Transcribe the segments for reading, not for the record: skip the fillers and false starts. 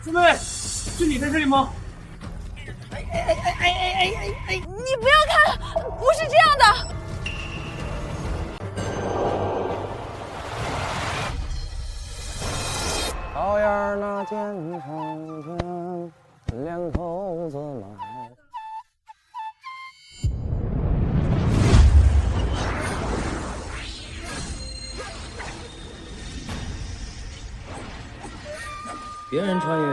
师妹，是你在这里吗？你不要看，不是这样的。桃园那见上见，两口子来。别人穿越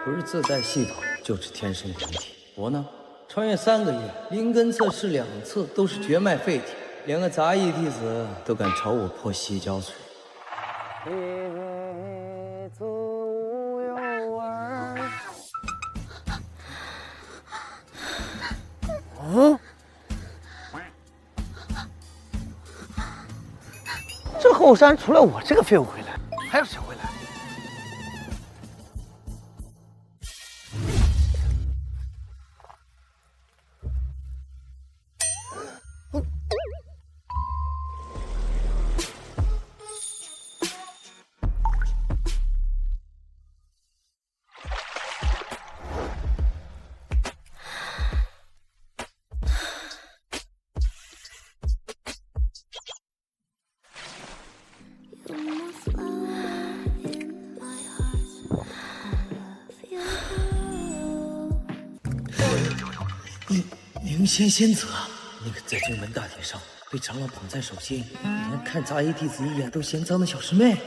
不是自带系统，就是天生灵体。我呢，穿越3个月，灵根测试2次都是绝脉废体，连个杂役弟子都敢朝我泼洗脚水。一辈子无有味。这后山除了我这个废物回来，还有谁回来？灵仙仙子，那个在宗门大铁上被长老绑在手心，连看杂役弟子一眼都嫌脏的小师妹，她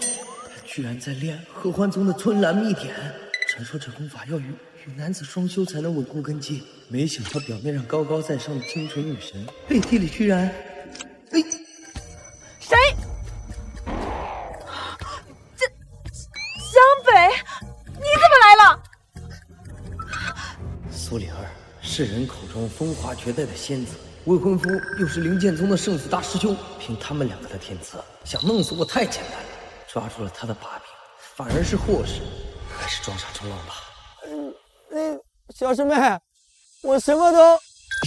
居然在练合欢宗的春兰秘典。传说这功法要与男子双修才能稳固根基，没想到表面上高高在上的清纯女神，背地里居然……谁？这湘北，你怎么来了？苏灵儿，世人口中风华绝代的仙子，未婚夫又是灵剑宗的圣子大师兄，凭他们2个的天资，想弄死我太简单了。抓住了他的把柄，反而是祸事，还是装傻充愣吧。小师妹，我什么都……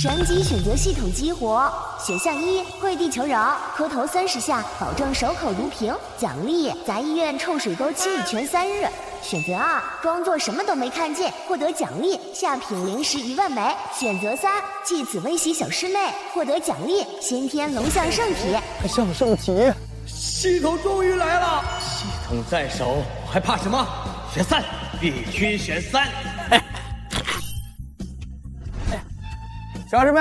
神级选择系统激活，选项1：跪地求饶，磕头30下，保证守口如瓶。奖励：杂医院臭水沟清理权3日。选择2：装作什么都没看见，获得奖励下品灵石1万枚。选择3：借此威胁小师妹，获得奖励先天龙象圣体。上圣体，系统终于来了，系统在手，我还怕什么？选3，必须选3。小师妹，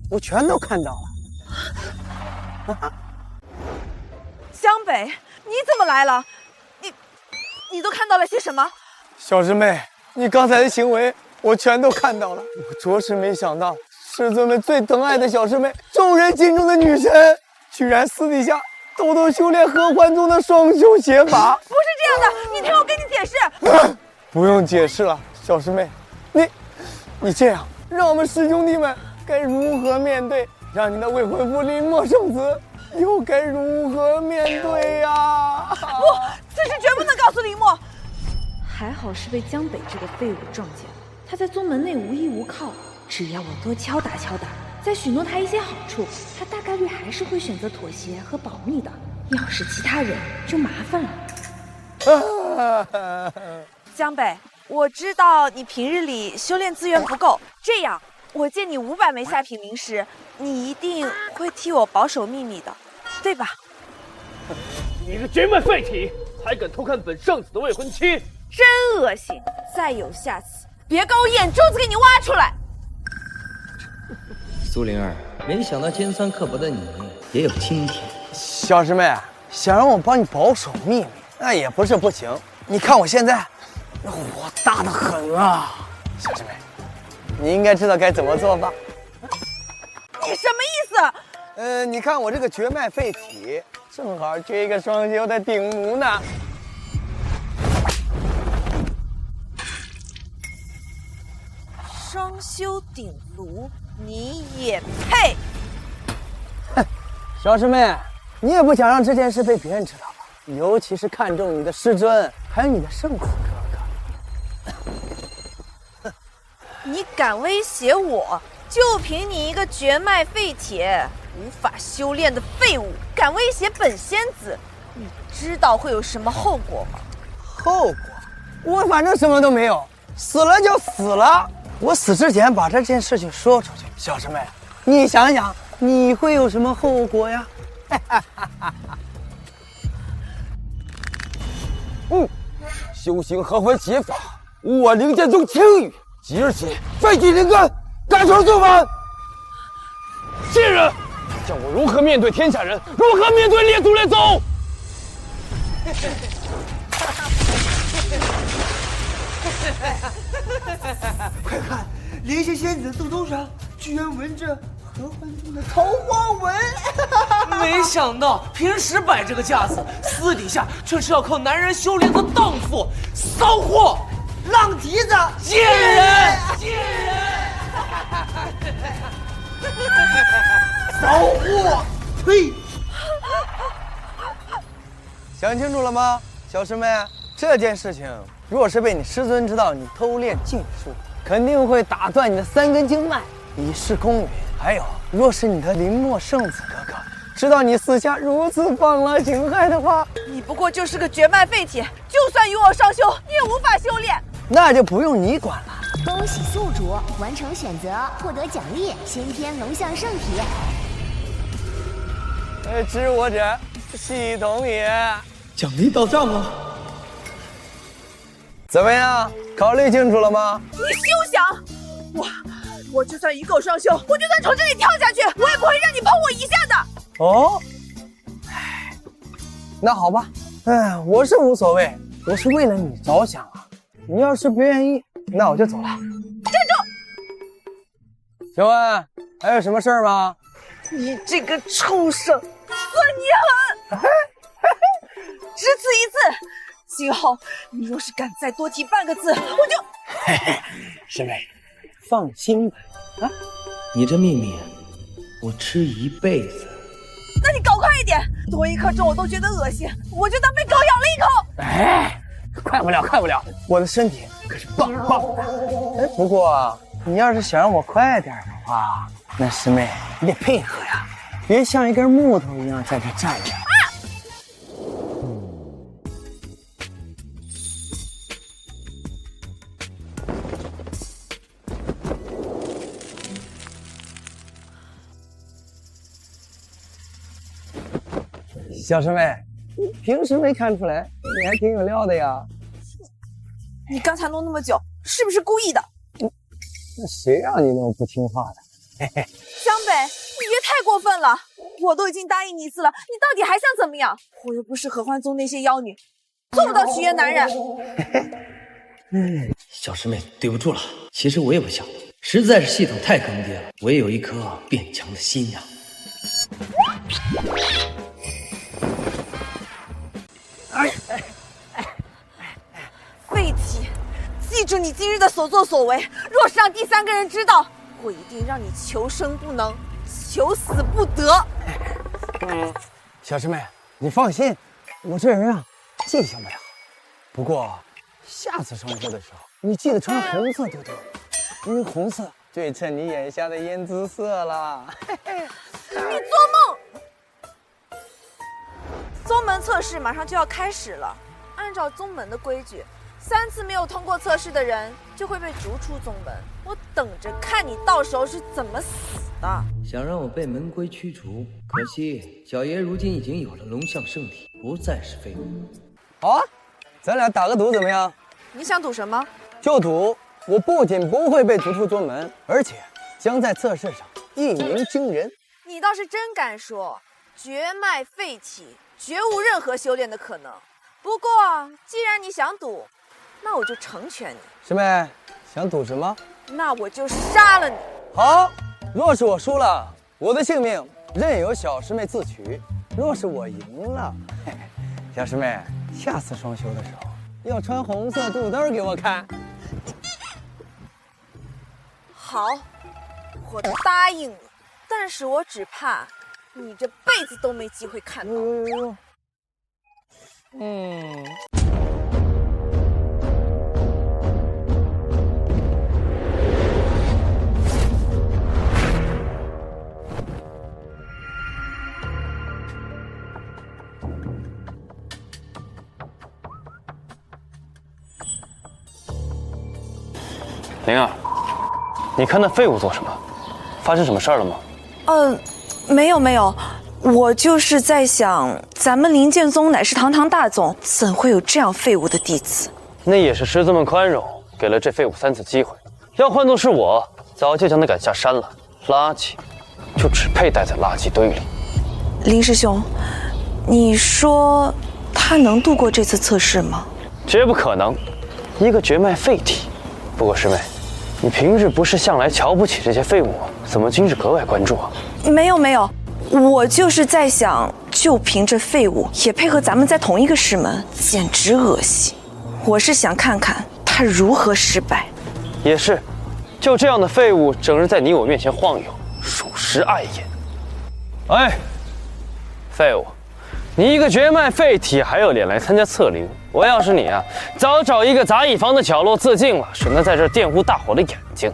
我全都看到了。湘北，你怎么来了？你都看到了些什么？小师妹，你刚才的行为我全都看到了。我着实没想到，师尊们最疼爱的小师妹，众人心中的女神，居然私底下偷偷修炼合欢宗的双修邪法。不是这样的，你听我跟你解释。不用解释了，小师妹，你这样，让我们师兄弟们该如何面对？让你的未婚夫林墨圣子又该如何面对呀？不，此事绝不能告诉林墨。还好是被江北这个废物撞见了，他在宗门内无依无靠，只要我多敲打敲打，再许诺他一些好处，他大概率还是会选择妥协和保密的。要是其他人就麻烦了。江北，我知道你平日里修炼资源不够，这样我借你500枚下品灵石，你一定会替我保守秘密的，对吧？你个绝脉废体，还敢偷看本圣子的未婚妻！真恶心！再有下次，别搞我眼珠子给你挖出来！苏灵儿，没想到尖酸刻薄的你也有今天。小师妹，想让我帮你保守秘密，那也不是不行。你看我现在，火大得很啊！小师妹，你应该知道该怎么做吧？你什么意思？你看我这个绝脉废体，正好缺一个双修的顶炉呢。双修顶炉，你也配？哼，小师妹，你也不想让这件事被别人知道吧？尤其是看中你的师尊，还有你的圣子哥哥。你敢威胁我？就凭你一个绝脉废铁，无法修炼的废物，敢威胁本仙子，你知道会有什么后果吗？后果？我反正什么都没有，死了就死了。我死之前把这件事情说出去，小师妹，你想想，你会有什么后果呀？修行合欢邪法，我灵剑中轻语，即日起废举灵根，改成做法。贱人，叫我如何面对天下人？如何面对列祖列宗？快看，灵仙仙子肚兜上居然纹着合欢宗的桃花纹。没想到平时摆这个架子，私底下却是要靠男人修炼的荡妇、骚货、浪蹄子、贱人！贱人！骚货！呸！想清楚了吗，小师妹？这件事情若是被你师尊知道你偷练禁术，肯定会打断你的3根经脉，以示公允。还有，若是你的林墨圣子哥哥知道你私下如此放浪形骸的话，你不过就是个绝脉废体，就算与我上修，你也无法修炼。那就不用你管了。恭喜宿主完成选择，获得奖励先天龙象圣体。知我者，系统也。奖励到账了。怎么样？考虑清楚了吗？你休想！我就算一够双修，我就算从这里跳下去，我也不会让你碰我一下的。哦，那好吧，我是无所谓，我是为了你着想啊。你要是不愿意，那我就走了。站住！请问还有什么事儿吗？你这个畜生，算你狠！只此一次，今后你若是敢再多提半个字，我就……师妹，放心吧。啊，你这秘密，我吃一辈子。那你搞快一点，多一颗钟我都觉得恶心，我就当被狗咬了一口。哎，快不了，快不了，我的身体可是棒棒的。哎，不过你要是想让我快点的话，那师妹你得配合呀，别像一根木头一样在这站着。小师妹，平时没看出来，你还挺有料的呀。你刚才弄那么久，是不是故意的？那谁让你那么不听话的？湘北，你别太过分了，我都已经答应你一次了，你到底还想怎么样？我又不是合欢宗那些妖女，做不到取悦男人。小师妹，对不住了，其实我也不想，实在是系统太坑爹了，我也有一颗变强的心呀。废体，记住你今日的所作所为，若是让第3个人知道，我一定让你求生不能，求死不得。小师妹，你放心，我这人啊，记性不了。不过下次双修的时候，你记得穿红色肚兜，因为红色最衬你眼下的胭脂色了。你做梦！宗门测试马上就要开始了，按照宗门的规矩，3次没有通过测试的人就会被逐出宗门。我等着看你到时候是怎么死的。想让我被门规驱逐，可惜小爷如今已经有了龙象圣体，不再是废物。好啊，咱俩打个赌怎么样？你想赌什么？就赌我不仅不会被逐出宗门，而且将在测试上一鸣惊人。你倒是真敢说，绝脉废体，绝无任何修炼的可能。不过既然你想赌，那我就成全你。师妹，想赌什么？那我就杀了你。好，若是我输了，我的性命任由小师妹自取；若是我赢了，嘿嘿，小师妹，下次双修的时候要穿红色肚兜给我看。好，我答应你，但是我只怕你这辈子都没机会看到。灵儿，你看那废物做什么？发生什么事儿了吗？没有，我就是在想，咱们灵剑宗乃是堂堂大宗，怎会有这样废物的弟子？那也是师尊们宽容，给了这废物3次机会。要换作是我，早就将他赶下山了。垃圾，就只配待在垃圾堆里。林师兄，你说他能度过这次测试吗？绝不可能，一个绝脉废体。不过师妹，你平日不是向来瞧不起这些废物吗？怎么今日格外关注啊？没有，我就是在想，就凭这废物也配合咱们在同一个师门，简直恶心。我是想看看他如何失败。也是，就这样的废物，整日在你我面前晃悠，属实碍眼。哎，废物，你一个绝脉废体，还有脸来参加测灵？我要是你啊，早找一个杂役房的角落自尽了，省得在这玷污大伙的眼睛。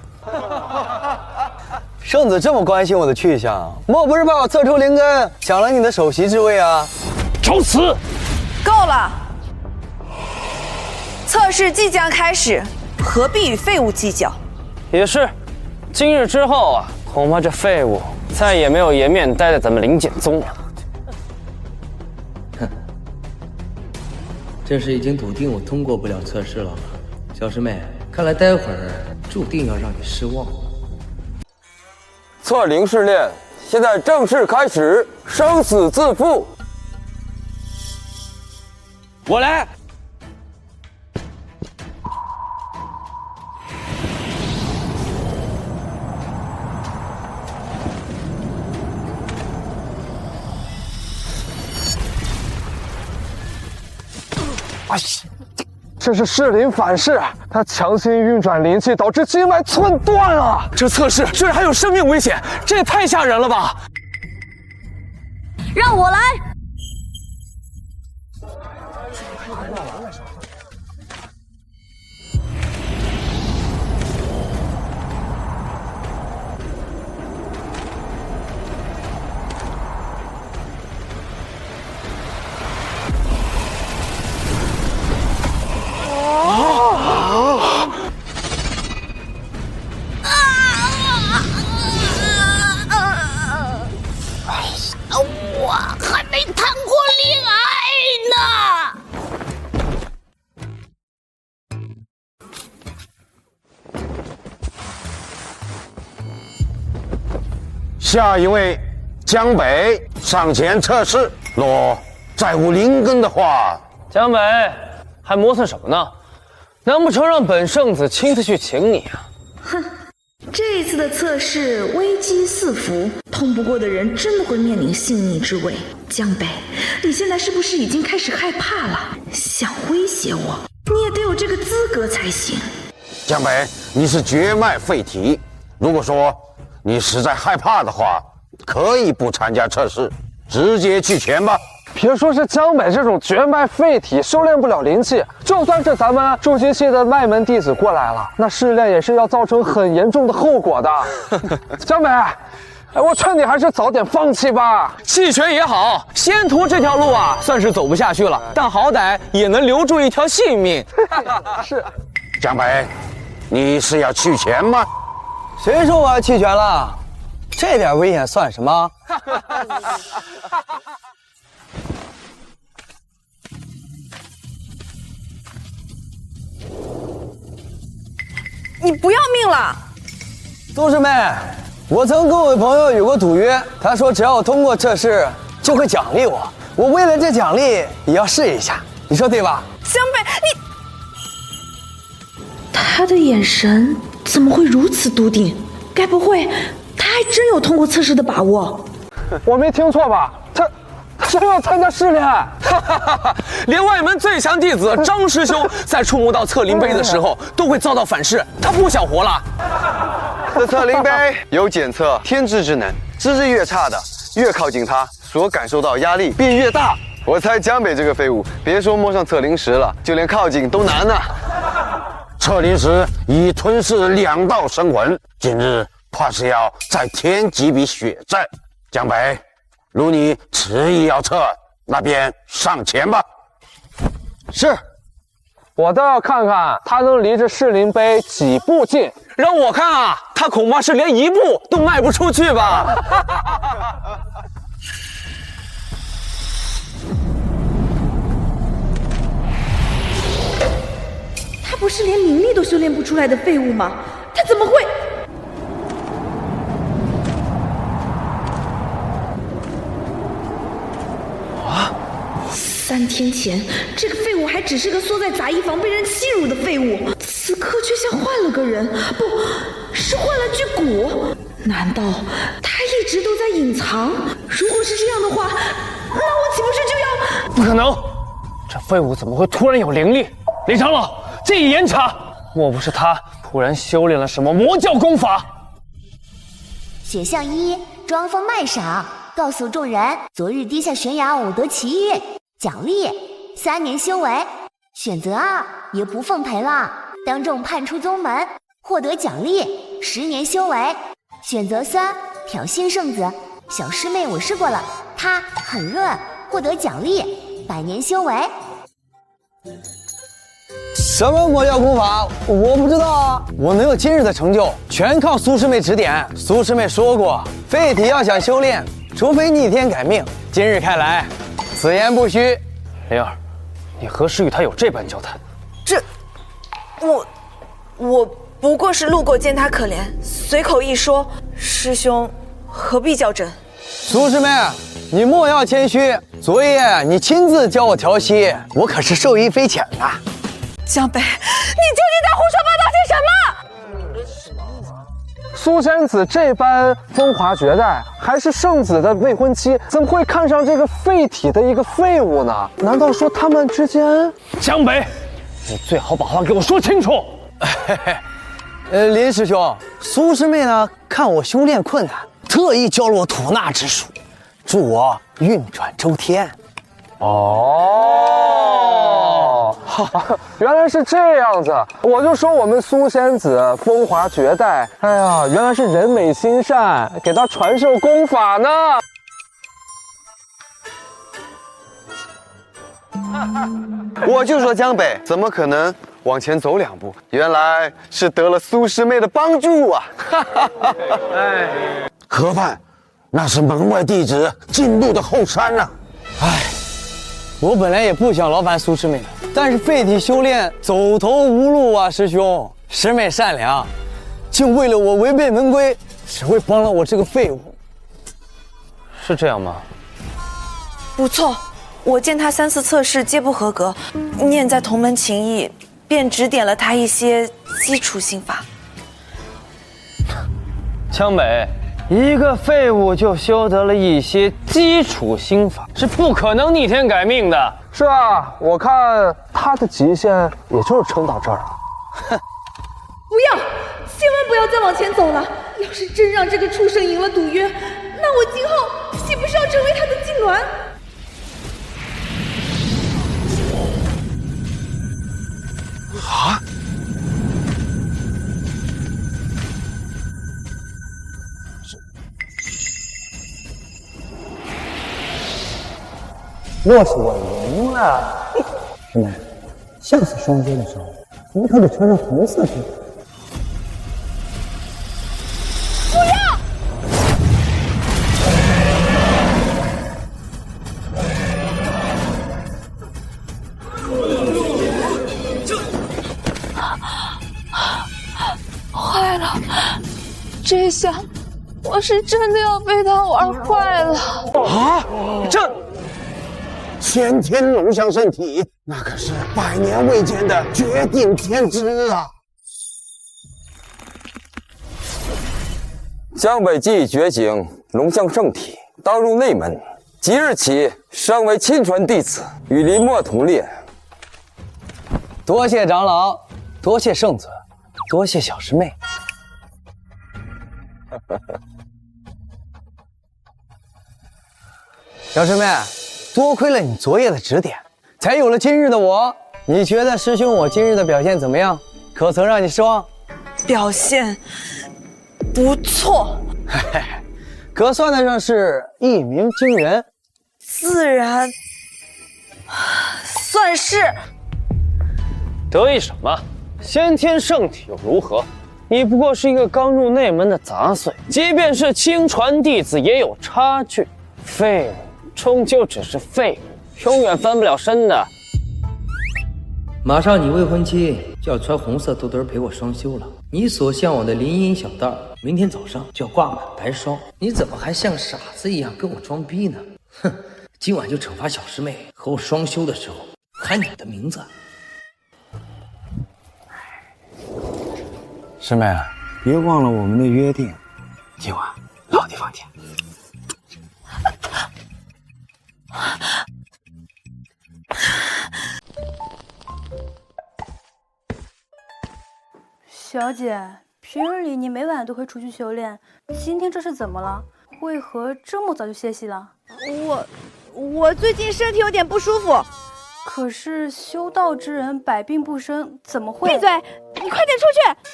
圣子这么关心我的去向，莫不是把我测出灵根，抢了你的首席之位啊？找死！够了，测试即将开始，何必与废物计较？也是，今日之后啊，恐怕这废物再也没有颜面待在咱们灵剑宗了。哼，这是已经笃定我通过不了测试了吧？小师妹，看来待会儿注定要让你失望。测灵试炼现在正式开始，生死自负。我来。哎，这是噬灵反噬，它强行运转灵气，导致经脉寸断了。这测试居然还有生命危险，这也太吓人了吧！让我来。我还没谈过恋爱呢。下一位，江北上前测试，若再无灵根的话，江北还磨蹭什么呢？难不成让本圣子亲自去请你啊？哼，这一次的测试危机四伏，通不过的人真的会面临性命之危。江北，你现在是不是已经开始害怕了？想威胁我，你也得有这个资格才行。江北，你是绝脉废体，如果说你实在害怕的话，可以不参加测试，直接去前吧。别说是江北这种绝脉废体修炼不了灵气，就算是咱们筑基系的脉门弟子过来了，那试炼也是要造成很严重的后果的。江北，我劝你还是早点放弃吧。弃权也好，仙途这条路啊，算是走不下去了，但好歹也能留住一条性命。是，江北，你是要弃权吗？谁说我要弃权了？这点危险算什么？你不要命了？杜师妹，我曾跟我朋友有过赌约，他说只要我通过测试，就会奖励我。我为了这奖励，也要试一下，你说对吧？江北，你……他的眼神怎么会如此笃定？该不会他还真有通过测试的把握？我没听错吧？他要参加试炼，连外门最强弟子张师兄在触摸到测灵碑的时候都会遭到反噬，他不想活了。这测灵碑有检测天资之能，资质越差的，越靠近它，所感受到压力便越大。我猜江北这个废物，别说摸上测灵石了，就连靠近都难啊。测灵石已吞噬2道神魂，今日怕是要再添几笔血债。江北，如你执意要测，那便上前吧。是，我倒要看看他能离着士林碑几步近。让我看啊，他恐怕是连一步都迈不出去吧。他不是连灵力都修炼不出来的废物吗？他怎么会？3天前，这个废物还只是个缩在杂役房被人欺辱的废物，此刻却像换了个人，不是换了具骨。难道他一直都在隐藏？如果是这样的话，那我岂不是就要……不可能！这废物怎么会突然有灵力？李长老，建议严查，莫不是他突然修炼了什么魔教功法？选项1，装疯卖傻，告诉众人昨日跌下悬崖偶得奇遇。奖励3年修为。选择2，也不奉陪了，当众叛出宗门，获得奖励10年修为。选择3，挑衅圣子。小师妹我试过了，她很润，获得奖励100年修为。什么魔教功法？我不知道啊！我能有今日的成就，全靠苏师妹指点。苏师妹说过，废体要想修炼，除非逆天改命。今日看来，此言不虚。灵儿，你何时与他有这般交谈？我不过是路过见他可怜，随口一说。师兄何必较真？苏师妹，你莫要谦虚。昨夜你亲自教我调息，我可是受益匪浅呐。江北，你究竟在胡说八道些什么？苏仙子这般风华绝代，还是圣子的未婚妻，怎么会看上这个废体的一个废物呢？难道说他们之间……江北，你最好把话给我说清楚。林师兄，苏师妹呢，看我修炼困难，特意教了我吐纳之术，助我运转周天。哦，原来是这样子。我就说我们苏仙子风华绝代，哎呀，原来是人美心善，给她传授功法呢。我就说江北怎么可能往前走2步？原来是得了苏师妹的帮助啊！何犯，那是门外弟子进入的后山啊！我本来也不想劳烦苏师妹的，但是废体修炼走投无路啊，师兄。师妹善良，竟为了我违背门规，只为帮了我这个废物。是这样吗？不错，我见他3次测试皆不合格，念在同门情谊，便指点了他一些基础心法。江北，一个废物就修得了一些基础心法，是不可能逆天改命的。是啊，我看他的极限也就是撑到这儿了。哼，不要，千万不要再往前走了。要是真让这个畜生赢了赌约，那我今后岂不是要成为他的痉挛？啊！若是我赢了，师妹，下次双接的时候，我们可得穿上红色制服。不要！坏了，这下我是真的要被他玩坏了啊！这先天龙象圣体，那可是100年未见的绝顶天资啊！江北既已觉醒龙象圣体，当入内门，即日起升为亲传弟子，与林墨同列。多谢长老，多谢圣子，多谢小师妹。小师妹，多亏了你昨夜的指点，才有了今日的我。你觉得师兄我今日的表现怎么样？可曾让你失望？表现不错，可算得上是一鸣惊人。自然算是。得意什么？先天圣体又如何？你不过是一个刚入内门的杂碎，即便是亲传弟子也有差距。废物终究只是废物，永远翻不了身的。马上你未婚妻就要穿红色肚兜陪我双休了，你所向往的林荫小道，明天早上就要挂满白霜，你怎么还像傻子一样跟我装逼呢？哼，今晚就惩罚小师妹和我双休的时候喊你的名字。师妹，别忘了我们的约定，今晚老弟房间。小姐，平日里你每晚都会出去修炼，今天这是怎么了？为何这么早就歇息了？我最近身体有点不舒服。可是修道之人百病不生，怎么会？闭嘴！你快点出去！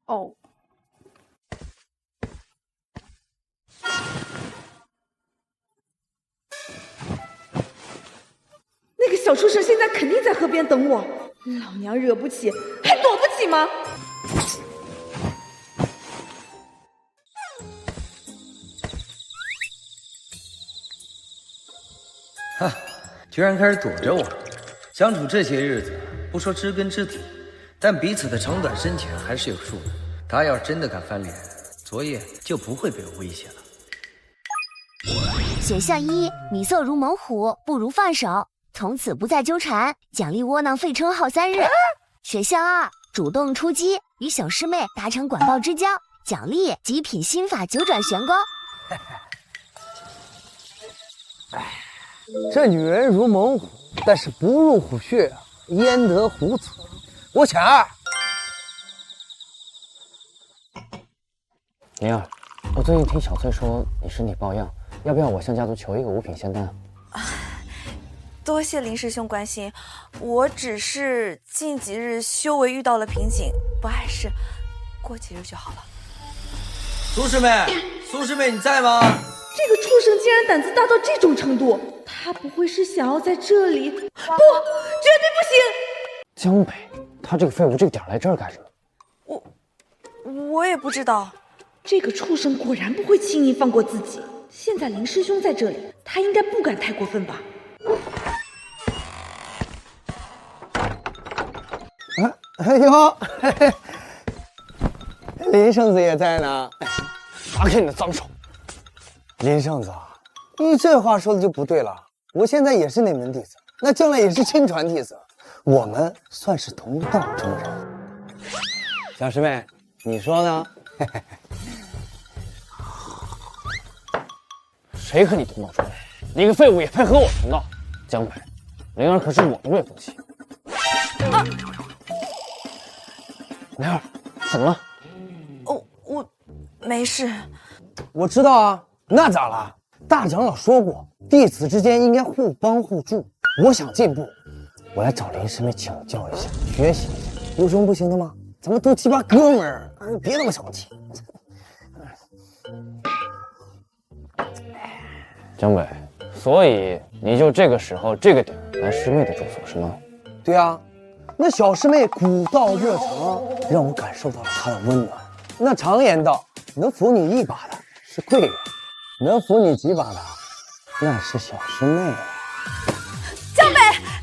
哦。那个小畜生现在肯定在河边等我，老娘惹不起还躲不起吗？哈，居然开始躲着我！相处这些日子，不说知根知底，但彼此的长短深浅还是有数的。他要是真的敢翻脸，昨夜就不会被我威胁了。选项一，你色如猛虎，不如放手，从此不再纠缠，奖励窝囊废称号3日。选项二，主动出击，与小师妹达成管鲍之交，奖励极品心法9转玄功。这女人如猛虎，但是不入虎穴，焉得虎子？我选2。灵儿，我最近听小翠说你身体抱恙，要不要我向家族求一个5品仙丹？多谢林师兄关心，我只是近几日修为遇到了瓶颈，不碍事，过几日就好了。苏师妹，苏师妹你在吗？这个畜生竟然胆子大到这种程度，他不会是想要在这里？不，绝对不行！江北，他这个废物这个点来这儿干什么？我也不知道。这个畜生果然不会轻易放过自己。现在林师兄在这里，他应该不敢太过分吧？哎呦，林圣子也在呢。打开你的脏手！林圣子，你这话说的就不对了。我现在也是内门弟子，那将来也是亲传弟子，我们算是同道中人。小师妹，你说呢？谁和你同道中人？你个废物也配和我同道？江北，灵儿可是我的未婚妻。灵儿，怎么了？我没事。我知道啊，那咋了？大长老说过，弟子之间应该互帮互助。我想进步，我来找林师妹请教一下，学习一下，有什么不行的吗？咱们都鸡巴哥们儿，别那么小气。江北，所以你就这个时候这个点来师妹的住所是吗？对啊，那小师妹古道热肠，让我感受到了她的温暖。那常言道，能扶你一把的是贵人，能扶你几把的那是小师妹。江北，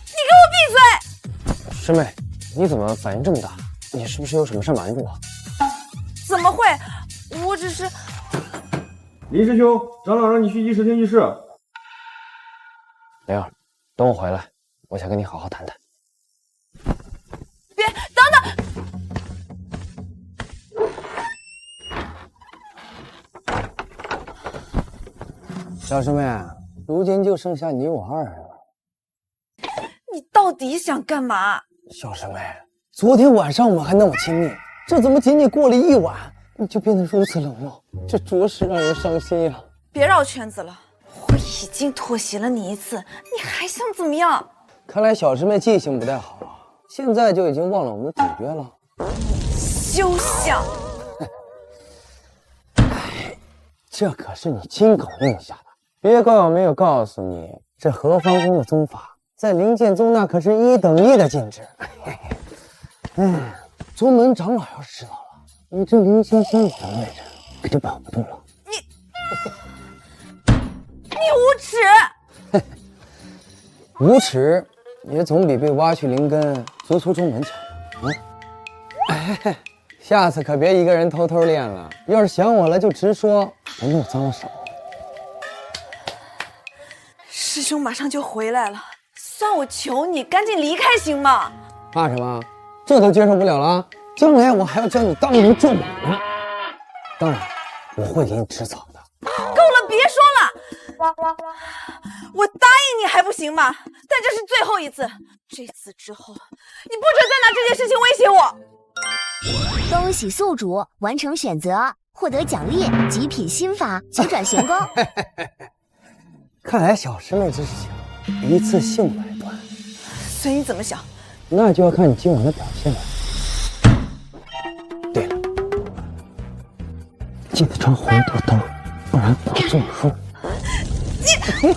你给我闭嘴！师妹，你怎么反应这么大？你是不是有什么事瞒着我？怎么会？我只是……林师兄，长老让你去议事厅议事。灵儿，等我回来，我想跟你好好谈谈。别，等等！小师妹，如今就剩下你我2人了。你到底想干嘛？小师妹，昨天晚上我们还那么亲密，这怎么仅仅过了1晚，你就变得如此冷漠？这着实让人伤心呀！别绕圈子了，我已经妥协了你1次，你还想怎么样？看来小师妹记性不太好啊，现在就已经忘了我们的赌约了。休想！这可是你亲口应下的，别怪我没有告诉你，这何方宗的宗法在灵剑宗那可是1等1的禁制。哎，宗门长老要是知道了，你这灵仙仙子的位置可就保不住了。你无耻！无耻也总比被挖去灵根、逐出宗门强。哎，下次可别一个人偷偷练了，要是想我了就直说，别弄脏了手。师兄马上就回来了，算我求你，赶紧离开行吗？怕什么？这都接受不了了？将来我还要教你当一名壮马呢。当然，我会给你吃草的。够了，别说了！我答应你还不行吗？但这是最后一次，这次之后，你不准再拿这件事情威胁我。恭喜宿主完成选择，获得奖励极品心法急转玄功。看来小师妹之事情一次性买断，随你怎么想。那就要看你今晚的表现了。对了，记得穿红肚兜，不然保中风。你卑鄙！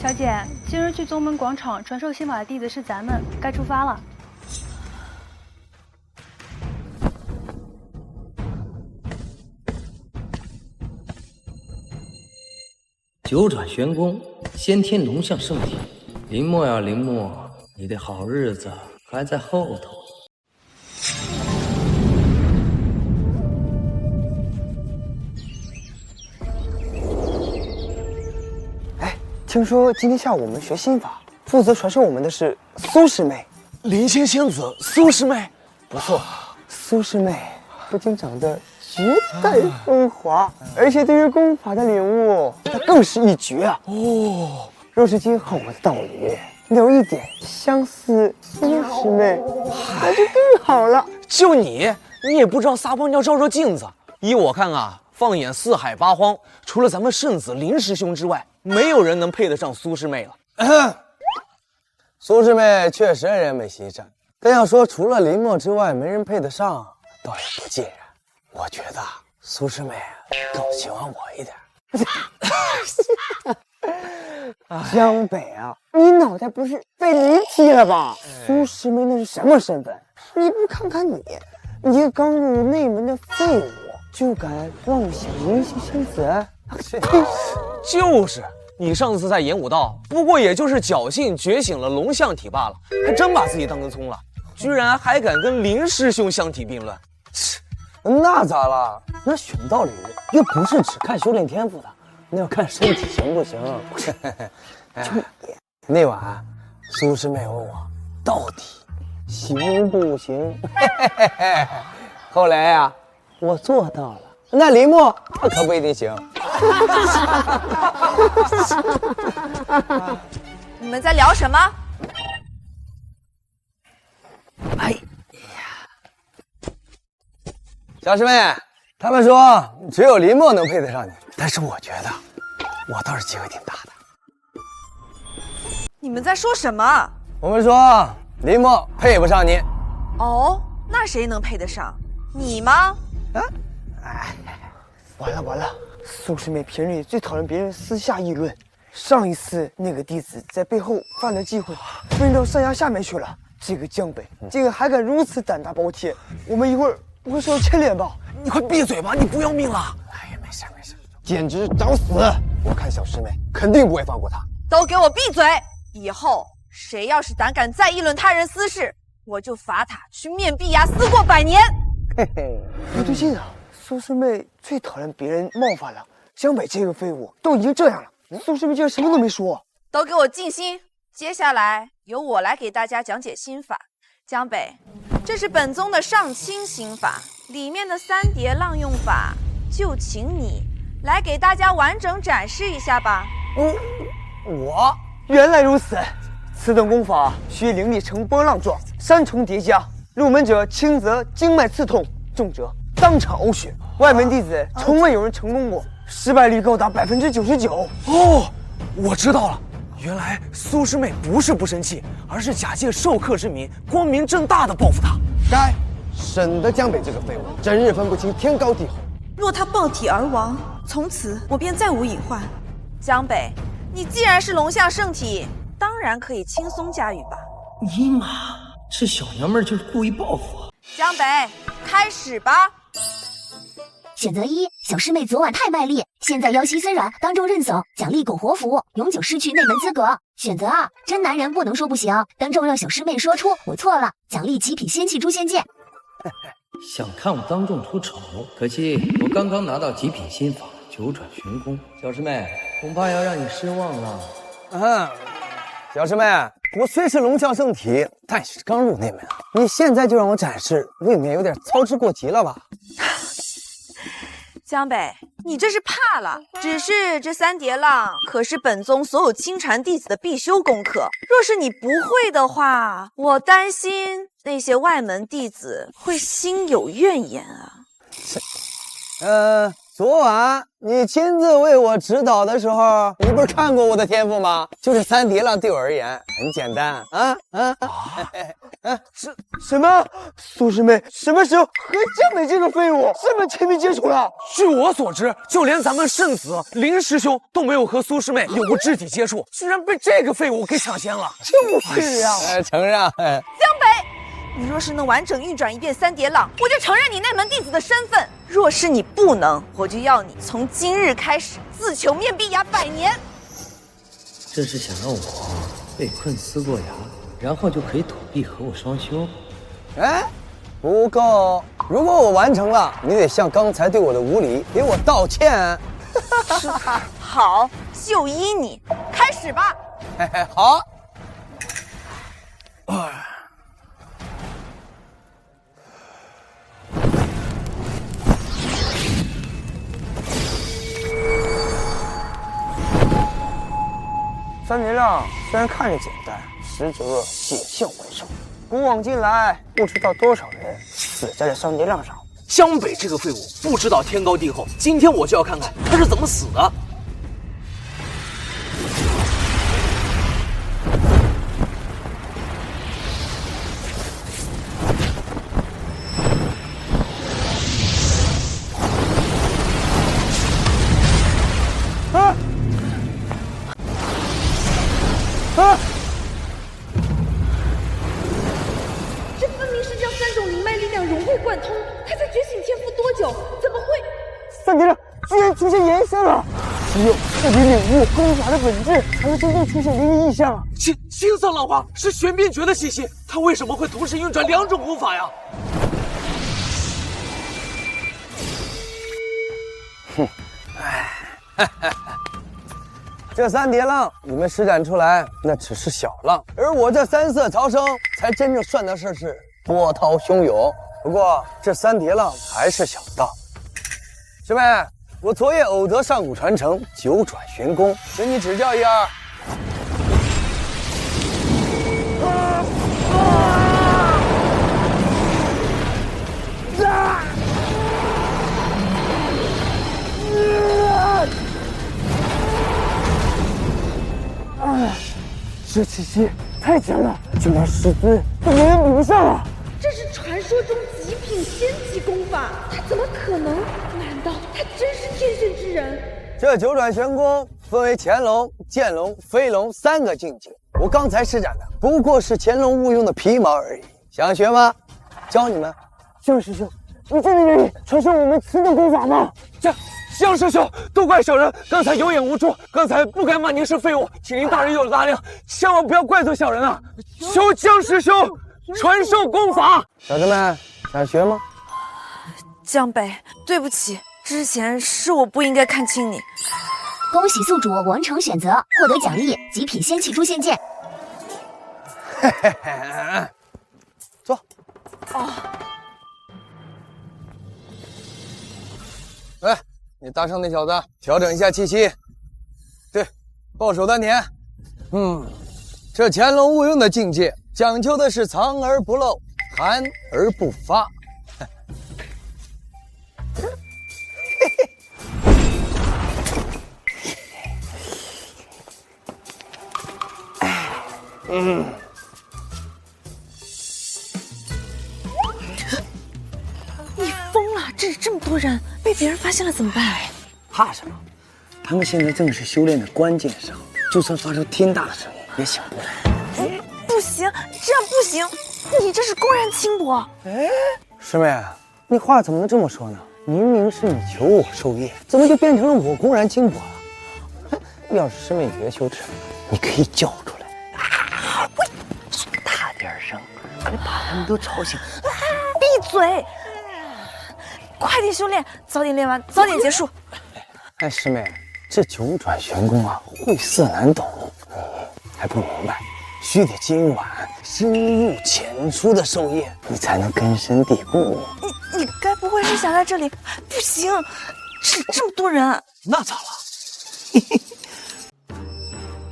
小姐，今日去宗门广场传授心法的弟子是咱们，该出发了。九转玄功，先天龙象圣体。林墨呀，林墨，你的好日子还在后头。听说今天下午我们学心法，负责传授我们的是苏师妹。灵仙仙子苏师妹，不错，苏师妹不仅长得绝代风华，而且对于功法的领悟，那更是一绝啊！哦，若是今后我的道侣有一点相似苏师妹，那就更好了。就你也不知道撒泡尿照照镜子。依我看啊，放眼四海八荒，除了咱们圣子林师兄之外，没有人能配得上苏师妹了。苏师妹确实人美心善，但要说除了林墨之外没人配得上，倒也不尽然。我觉得苏师妹更喜欢我一点。江北啊，你脑袋不是被驴踢了吧？苏师妹那是什么身份？你不看看你，一个刚入内门的废物，就敢妄想灵仙仙子？就是你上次在演武道，不过也就是侥幸觉醒了龙象体罢了，还真把自己当根葱了，居然还敢跟林师兄相提并论。那咋了？那选道侣又不是只看修炼天赋的，那要看身体行不行。就你那晚，苏师妹问我到底行不行？后来呀，我做到了。那林墨他可不一定行。你们在聊什么？哎呀，小师妹，他们说只有林墨能配得上你，但是我觉得我倒是机会挺大的。你们在说什么？我们说林墨配不上你。哦，那谁能配得上？你吗？啊？哎，完了！苏师妹平日里最讨厌别人私下议论。上一次那个弟子在背后犯了忌讳，混到山崖下面去了。这个江北竟然还敢如此胆大包天，我们一会儿不会受到牵连吧？你快闭嘴吧，你不要命了！哎呀，没事，简直找死！我看小师妹肯定不会放过他。都给我闭嘴！以后谁要是胆敢再议论他人私事，我就罚他去面壁崖思过100年。嘿嘿，不对劲啊！苏师妹最讨厌别人冒犯了，江北这个废物都已经这样了，苏师妹竟然什么都没说。都给我静心，接下来由我来给大家讲解心法。江北，这是本宗的上清心法，里面的3叠浪用法，就请你来给大家完整展示一下吧。我原来如此，此等功法需灵力呈波浪状，3重叠加，入门者轻则经脉刺痛，重者当场呕血。外门弟子从未有人成功过，失败率高达99%。哦，我知道了，原来苏师妹不是不生气，而是假借授课之名，光明正大的报复他。该，省得江北这个废物，整日分不清天高地厚。若他爆体而亡，从此我便再无隐患。江北，你既然是龙象圣体，当然可以轻松驾驭吧。尼玛，这小娘们就是故意报复我。江北，开始吧。选择一，小师妹昨晚太卖力，现在腰膝虽软，当众认怂，奖励苟活符，永久失去内门资格。选择二，真男人不能说不行，当众让小师妹说出我错了，奖励极品仙气诛仙剑。想看我当众出丑，可惜我刚刚拿到极品心法九转玄功，小师妹恐怕要让你失望了。小师妹，我虽是龙象圣体，但是刚入内门啊，你现在就让我展示，未免有点操之过急了吧？江北，你这是怕了。只是这三叠浪可是本宗所有亲传弟子的必修功课，若是你不会的话，我担心那些外门弟子会心有怨言啊。昨晚你亲自为我指导的时候，你不是看过我的天赋吗？就是三叠浪对我而言很简单什么？苏师妹什么时候和江北这个废物这么亲密接触了？据我所知，就连咱们圣子林师兄都没有和苏师妹有过肢体接触，居然被这个废物给抢先了。就是啊，承让。江北，你若是能完整运转一遍三叠浪，我就承认你内门弟子的身份；若是你不能，我就要你从今日开始自求面壁崖100年。这是想让我被困思过崖，然后就可以躲避和我双修。不够，如果我完成了，你得像刚才对我的无礼给我道歉。好，就依你，开始吧。好。三叠浪虽然看着简单，实则险象环生。古往今来，不知道多少人死在了三叠浪上。江北这个废物不知道天高地厚，今天我就要看看他是怎么死的。这分明是将3种灵脉力量融会贯通。他在觉醒天赋多久？怎么会？三叠浪居然出现延伸了！只有彻底领悟功法的本质，才会真正出现灵异异象。青色浪花是玄边诀的气息，他为什么会同时运转2种功法呀？这三叠浪你们施展出来那只是小浪，而我这3色潮生才真正算得上是波涛汹涌。不过这三叠浪还是小道。师妹，我昨夜偶得上古传承9转玄功，请你指教一二。这气息太强了，就连师尊都远远比不上了。这是传说中极品仙级功法，他怎么可能？难道他真是天选之人？这9转玄功分为潜龙、剑龙、飞龙3个境界，我刚才施展的不过是潜龙勿用的皮毛而已。想学吗？教你们。江师兄，你真的愿意传授我们此等功法吗？江师兄，都怪小人刚才有眼无珠，刚才不该骂您是废物，请您大人有大量，千万不要怪罪小人啊！求江师兄传授功法。小子们想学吗？江北，对不起，之前是我不应该看清你。恭喜宿主完成选择，获得奖励极品仙气诛仙剑。坐。来，你搭上那小子，调整一下气息。对，抱手丹田。这潜龙勿用的境界，讲究的是藏而不露，含而不发。你疯了！这里这么多人，被别人发现了怎么办？怕什么？他们现在正是修炼的关键时候，就算发出天大的声音，也醒不来。不行，这样不行！你这是公然轻薄！哎，师妹，你话怎么能这么说呢？明明是你求我授业，怎么就变成了我公然轻薄了？要是师妹觉得羞耻，你可以叫出来。喂，大点声，别把他们都吵醒。闭嘴！快点修炼，早点练完，早点结束。哎，师妹，这九转玄功啊，晦涩难懂，你还不明白？须得今晚深入浅出的授业，你才能根深蒂固。你该不会是想在这里？不行，这么多人，那咋了？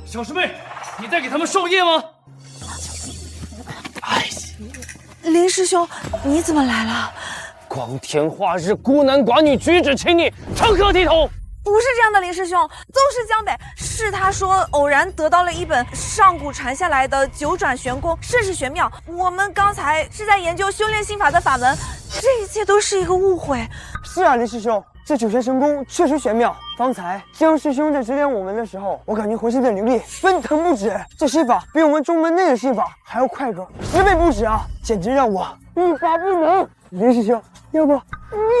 小师妹，你在给他们授业吗？哎，林师兄，你怎么来了？光天化日，孤男寡女，举止亲昵，成何体统？不是这样的，林师兄，都是江北，是他说偶然得到了一本上古传下来的九转玄功，甚是玄妙。我们刚才是在研究修炼心法的法门，这一切都是一个误会。是啊，林师兄，这九玄神功确实玄妙。方才江师兄在指点我们的时候，我感觉浑身的灵力奔腾不止，这心法比我们宗门内的心法还要快个10倍不止啊，简直让我一发不能。林师兄，要不你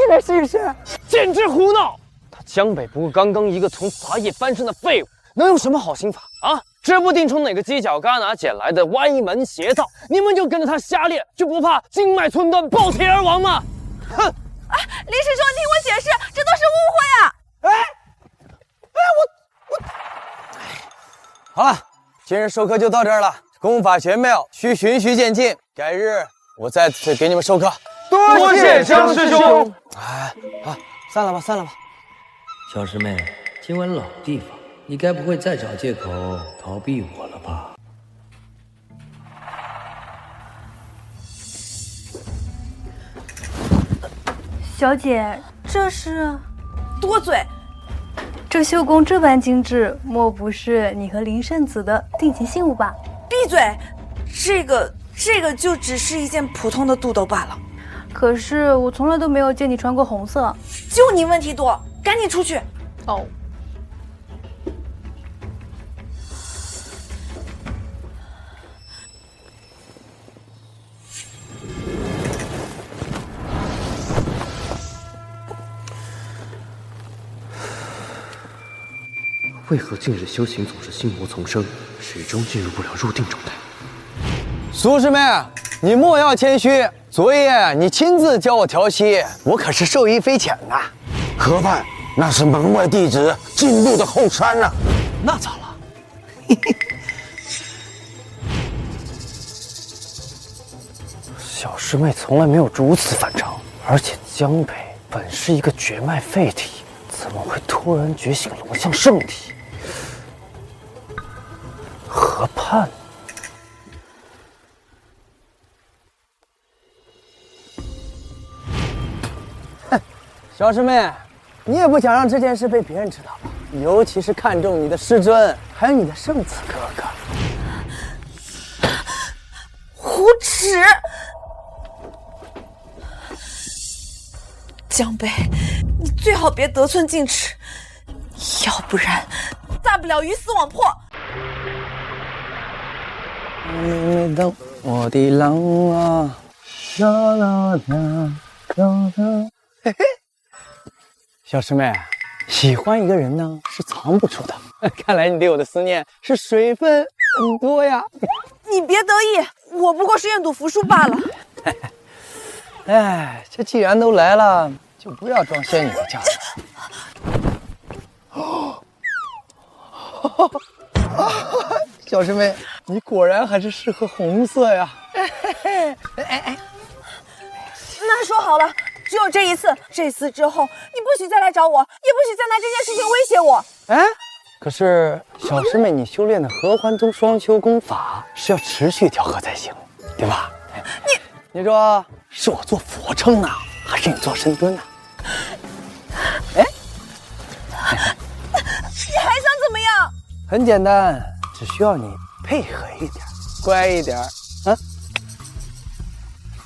来试一试？简直胡闹！江北不过刚刚一个从杂役翻身的废物，能有什么好心法啊？指不定从哪个犄角旮旯捡来的歪门邪道，你们就跟着他瞎练，就不怕经脉寸断，爆体而亡吗？哼！哎，林师兄，听我解释，这都是误会啊！好了，今日授课就到这儿了。功法玄妙，需循序渐进。改日我再次给你们授课。多谢江师兄。哎，好，散了吧，散了吧。小师妹，今晚老地方，你该不会再找借口逃避我了吧？小姐，这是多嘴！这绣工这般精致，莫不是你和林圣子的定情信物吧？闭嘴！这个就只是一件普通的肚兜罢了。可是我从来都没有见你穿过红色。就你问题多，赶紧出去！哦。为何近日修行总是心魔丛生，始终进入不了入定状态？苏师妹，你莫要谦虚，昨夜你亲自教我调息，我可是受益匪浅呐。何办？那是门外弟子进入的后山啊。那咋了？小师妹从来没有如此反常，而且江北本是一个绝脉废体，怎么会突然觉醒龙象圣体？河畔。小师妹，你也不想让这件事被别人知道吧？尤其是看重你的师尊，还有你的圣子哥哥。胡扯！江北，你最好别得寸进尺，要不然大不了鱼死网破。妹妹等我的郎啊，啦啦啦啦啦。嘿嘿，小师妹，喜欢一个人呢是藏不住的。看来你对我的思念是水分很多呀。你别得意，我不过是愿赌服输罢了。哎，这既然都来了，就不要装仙女的架势。小师妹，你果然还是适合红色呀。那说好了，只有这一次，这次之后你不许再来找我，也不许再拿这件事情威胁我。哎，可是小师妹，你修炼的合欢宗双修功法是要持续调和才行，对吧？你说是我做俯卧撑呢，还是你做深蹲呢？哎，你还想怎么样？很简单，只需要你配合一点，乖一点啊。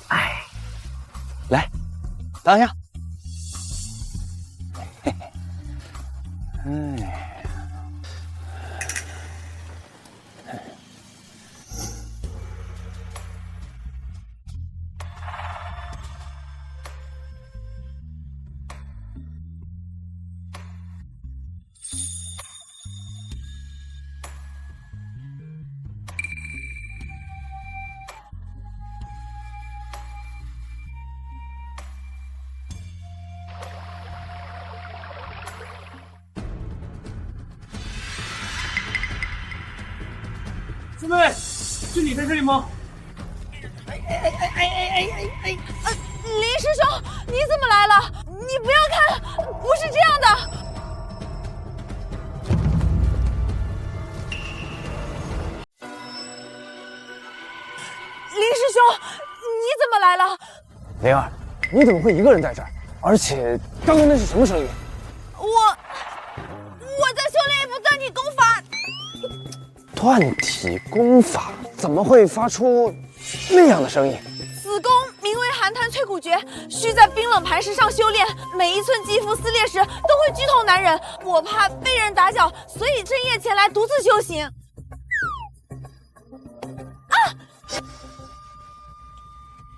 哎，来，当下。嘿嘿，哎。师妹，是你在这里吗？林师兄，你怎么来了？你不要看，不是这样的。林师兄，你怎么来了？灵儿，你怎么会一个人在这儿？而且刚刚那是什么声音？我在修炼一部断体功法。断体功法怎么会发出那样的声音？此功名为寒潭淬骨诀，需在冰冷磐石上修炼，每一寸肌肤撕裂时都会剧痛难忍。我怕被人打搅，所以深夜前来独自修行。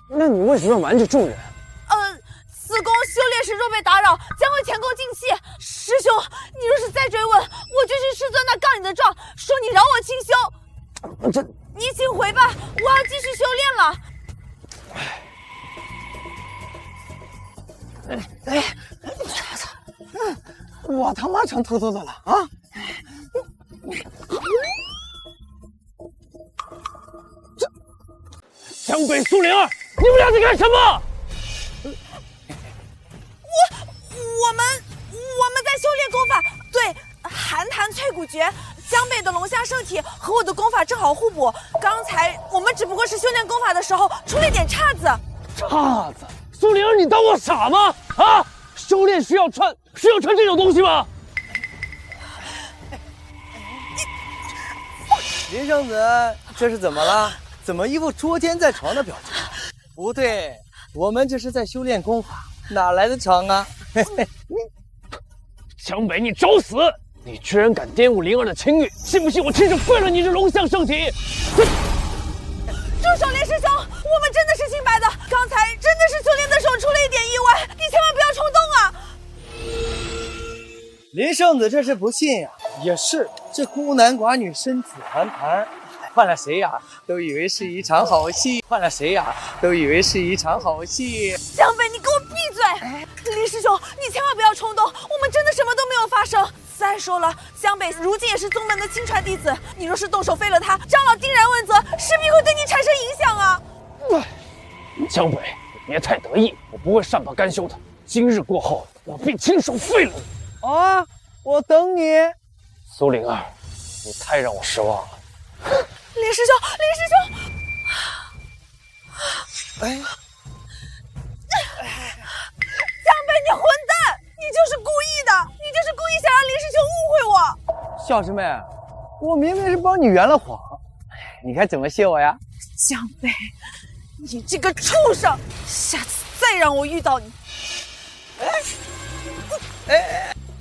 那你为什么要瞒着众人？此功修炼时若被打扰，将会前功尽弃。师兄，你若是再追问，我就去师尊那告你的状，说你饶我清修。你请回吧，我要继续修炼了。我他妈成偷偷的了啊！江北苏灵儿，你们俩在干什么？我们在修炼功法，对，寒潭淬骨诀。江北的龙象圣体和我的功法正好互补。刚才我们只不过是修炼功法的时候出了一点岔子。岔子？苏灵儿，你当我傻吗？啊！修炼需要穿这种东西吗？林圣子，这是怎么了？怎么一副捉奸在床的表情？不对，我们这是在修炼功法，哪来的床啊？江北，你找死！你居然敢玷污灵儿的清誉，信不信我亲手废了你这龙象圣体？住手，林师兄，我们真的是清白的，刚才真的是修炼的时候出了一点意外，你千万不要冲动啊！林圣子这是不信呀，也是，这孤男寡女生死寒潭，换了谁呀，都以为是一场好戏，换了谁呀，都以为是一场好戏。江北，你给我闭嘴！林师兄，你千万不要冲动，我们真的什么都没有发生。再说了，江北如今也是宗门的亲传弟子，你若是动手废了他，长老定然问责，势必会对你产生影响啊！江北，你别太得意，我不会善罢甘休的。今日过后，我必亲手废了你。啊，我等你。苏灵儿，你太让我失望了。林师兄，林师兄！江北，你混蛋！你就是故意的，你就是故意想让林师兄误会我。小师妹，我明明是帮你圆了谎，你看怎么谢我呀？江北，你这个畜生！下次再让我遇到你，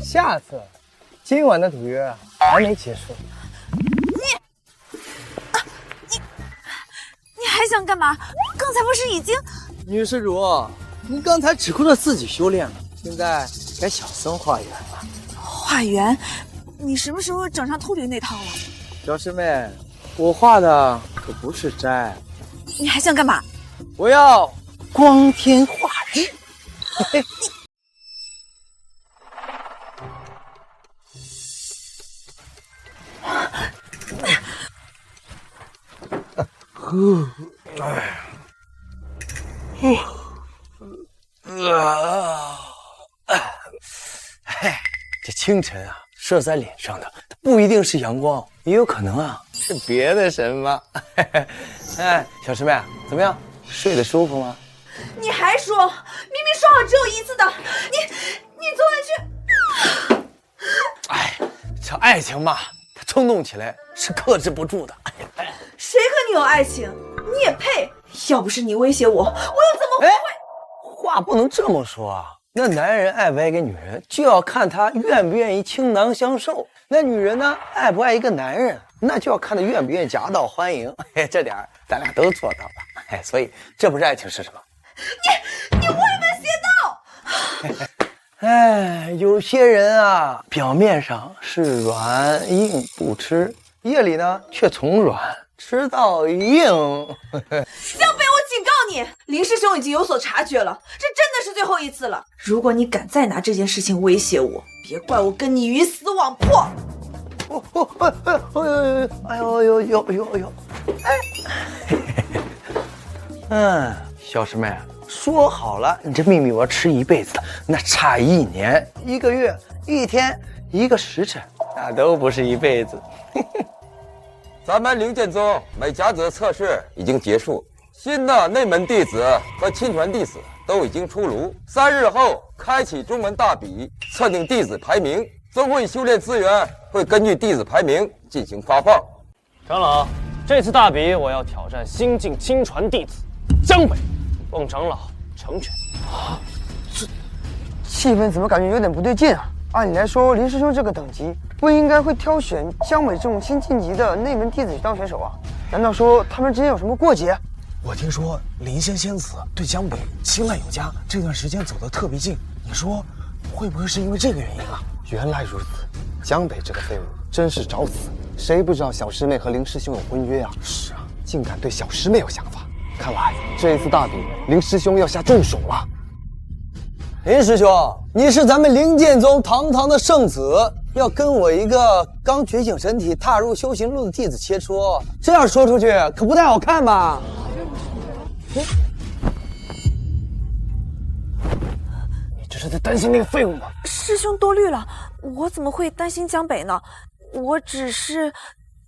下次，今晚的赌约还没结束。你还想干嘛？刚才不是已经……女施主，您刚才只顾着自己修炼了，现在该小僧化缘了。化缘？你什么时候整上秃驴那套了？小师妹，我画的可不是斋。你还想干嘛？我要光天化日。这清晨啊，射在脸上的不一定是阳光，也有可能啊是别的什么。哎，小师妹，怎么样？睡得舒服吗？你还说，明明说好只有一次的，你昨晚去……哎，这爱情嘛，它冲动起来是克制不住的。谁和你有爱情？你也配？要不是你威胁我，我又怎么会？话不能这么说啊！那男人爱不爱一个女人，就要看他愿不愿意倾囊相授；那女人呢，爱不爱一个男人，那就要看他愿不愿意夹道欢迎。这点咱俩都做到了。所以这不是爱情是什么？你歪门邪道！有些人啊，表面上是软硬不吃，夜里呢却从软吃到硬。江北，我警告你，林师兄已经有所察觉了，这真的是最后一次了。如果你敢再拿这件事情威胁我，别怪我跟你鱼死网破。小师妹，说好了，你这秘密我要吃一辈子，那差1年、1个月、1天、1个时辰，那都不是一辈子。咱们灵剑宗每甲子测试已经结束，新的内门弟子和亲传弟子都已经出炉。3日后开启中门大比，测定弟子排名。宗会修炼资源会根据弟子排名进行发放。长老，这次大比我要挑战新晋亲传弟子江北，望长老成全。这气氛怎么感觉有点不对劲啊？按理来说，林师兄这个等级不应该会挑选江北这种新晋级的内门弟子去当选手啊？难道说他们之间有什么过节？我听说林仙子对江北青睐有加，这段时间走得特别近，你说会不会是因为这个原因啊？原来如此，江北这个废物真是找死！谁不知道小师妹和林师兄有婚约啊？是啊，竟敢对小师妹有想法，看来这一次大比林师兄要下重手了。林师兄，你是咱们灵剑宗堂堂的圣子，要跟我一个刚觉醒神体踏入修行路的弟子切磋，这样说出去可不太好看吧？这是在担心那个废物吗？师兄多虑了，我怎么会担心江北呢？我只是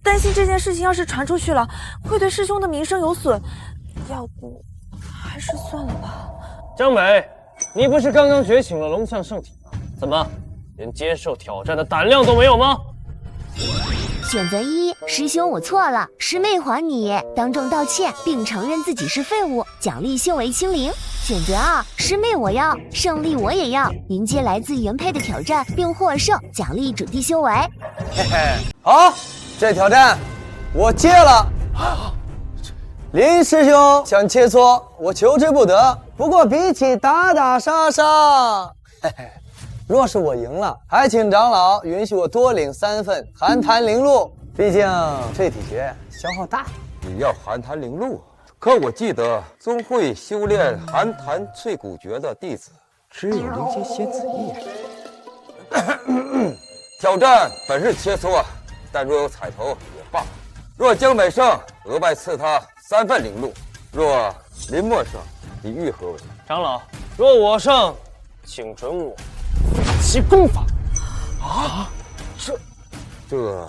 担心这件事情要是传出去了，会对师兄的名声有损，要不还是算了吧。江北，你不是刚刚觉醒了龙象圣体吗？怎么连接受挑战的胆量都没有吗？选择1，师兄我错了，师妹还你，当众道歉并承认自己是废物，奖励修为清零。选择2，师妹我要，胜利我也要，迎接来自原配的挑战并获胜，奖励主题修为。好，这挑战我接了。林师兄想切磋，我求之不得。不过比起打打杀杀，若是我赢了，还请长老允许我多领3份寒潭灵露，毕竟这体诀消耗大。你要寒潭灵露，可我记得宗会修炼寒潭淬骨诀的弟子只有灵阶仙子1。挑战本是切磋，但若有彩头也罢。若江北胜，额外赐他3份灵露；若林墨胜，你欲何为？长老，若我胜，请准我其功法。啊，这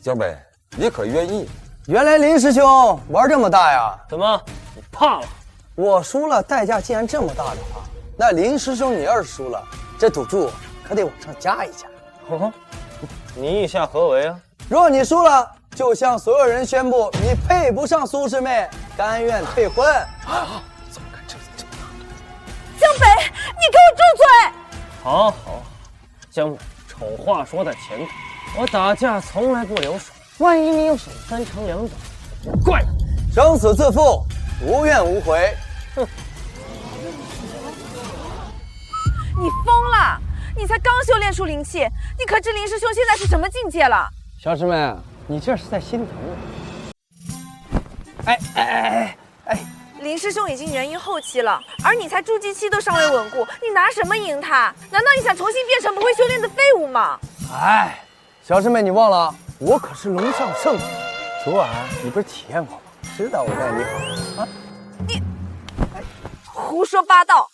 江北，你可愿意？原来林师兄玩这么大呀？怎么，你怕了？我输了，代价既然这么大的话，那林师兄你要是输了，这赌注可得往上加一加。你意下何为啊？若你输了，就向所有人宣布你配不上苏师妹，甘愿退婚。怎么敢这么大？江北，你给我住嘴！好，江北，丑话说在前头，我打架从来不留手，万一你有手3长2短，就怪了。生死自负，无怨无悔。哼！你疯了！你才刚修炼出灵气，你可知林师兄现在是什么境界了？小师妹，你这是在心疼我。林师兄已经元婴后期了，而你才筑基期都尚未稳固，你拿什么赢他？难道你想重新变成不会修炼的废物吗？小师妹，你忘了我可是龙象圣子，昨晚你不是体验过吗？知道我待你好啊。你胡说八道！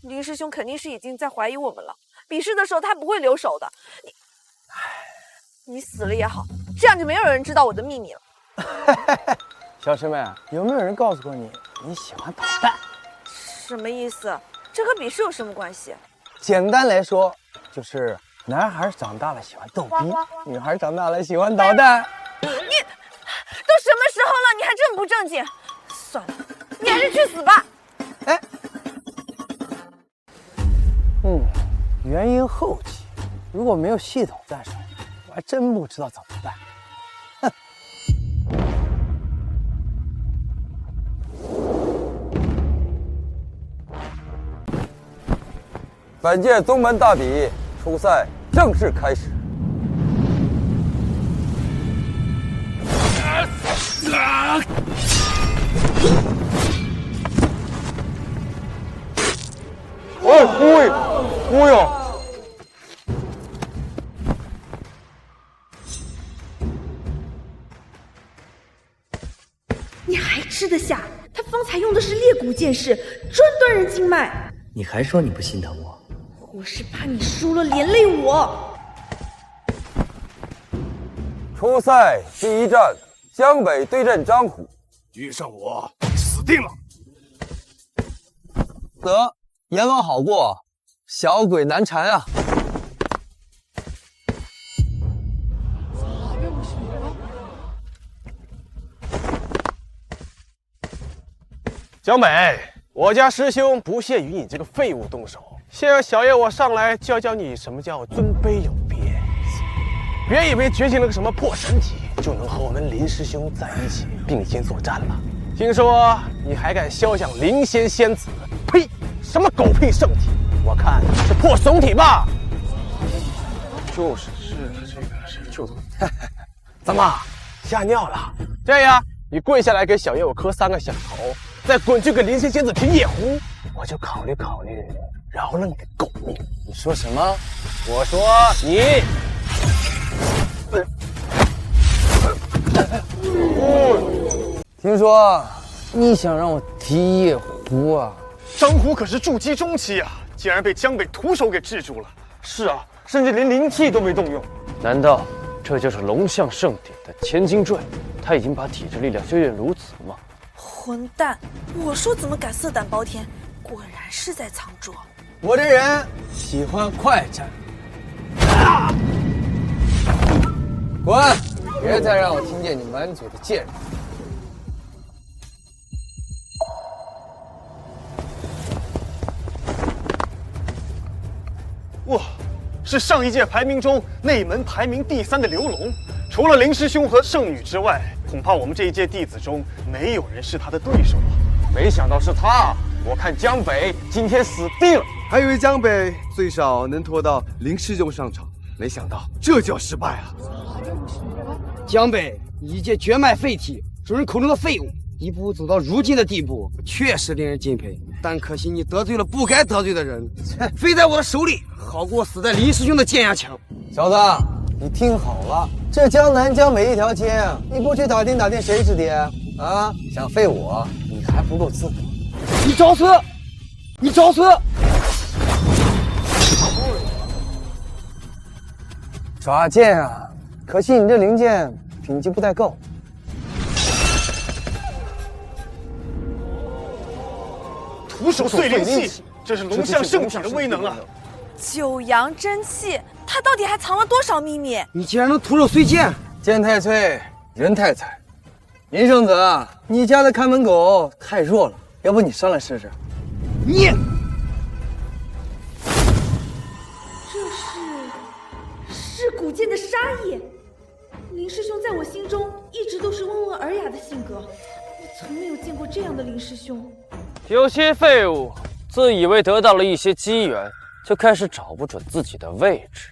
林师兄肯定是已经在怀疑我们了。比试的时候他不会留手的。你死了也好，这样就没有人知道我的秘密了。小师妹，有没有人告诉过你喜欢捣蛋？什么意思？这和比试有什么关系？简单来说，就是男孩长大了喜欢逗逼，女孩长大了喜欢捣蛋。你都么不正经。算了，你还是去死吧。哎，原因后期，如果没有系统在手，我还真不知道怎么办。哼。本届宗门大比初赛正式开始。哎呦！你还吃得下？他方才用的是裂骨剑士，专断人经脉。你还说你不心疼我？我是怕你输了连累我。初赛第一战，江北对阵张虎，遇上我死定了。得，阎王好过，小鬼难缠啊！江北，我家师兄不屑于你这个废物动手，先让小爷我上来教教你什么叫尊卑有别。别以为觉醒了个什么破神体就能和我们林师兄在一起并肩作战了。听说你还敢肖想灵仙仙子？呸！什么狗屁圣体？我看是破怂体吧。就是就怎么吓尿了？这样，你跪下来给小爷我磕3个响头，再滚去给灵仙仙子评夜壶，我就考虑饶了你的狗命。你说什么？我说你。听说你想让我提夜壶啊？张虎可是筑基中期啊，竟然被江北徒手给制住了。是啊，甚至连灵气都没动用。难道这就是龙象圣典的千金坠？他已经把体质力量修炼如此吗？混蛋！我说怎么敢色胆包天，果然是在藏拙。我这人喜欢快战。滚！别再让我听见你满嘴的贱人。哇，是上一届排名中内门排名第3的刘龙，除了林师兄和圣女之外，恐怕我们这一届弟子中没有人是他的对手了。没想到是他，我看江北今天死定了。还以为江北最少能拖到林师兄上场，没想到这就失败了。江北，你一介绝脉废体，众人口中的废物，一步步走到如今的地步，确实令人敬佩。但可惜你得罪了不该得罪的人，飞在我的手里，好过死在林师兄的剑牙墙。小子，你听好了，这江南江北一条街，你不去打听打听谁是爹啊？想废我，你还不够资格。你找死！你找死！耍剑啊！可惜你这灵剑品级不太够。徒手碎灵气，这是龙象圣体的威能啊！九阳真气，他到底还藏了多少秘密？你竟然能徒手碎剑！剑太脆，人太菜。林圣子，你家的看门狗太弱了，要不你上来试试？你。是古剑的杀意。林师兄在我心中一直都是温文尔雅的性格，我从没有见过这样的林师兄。有些废物自以为得到了一些机缘，就开始找不准自己的位置，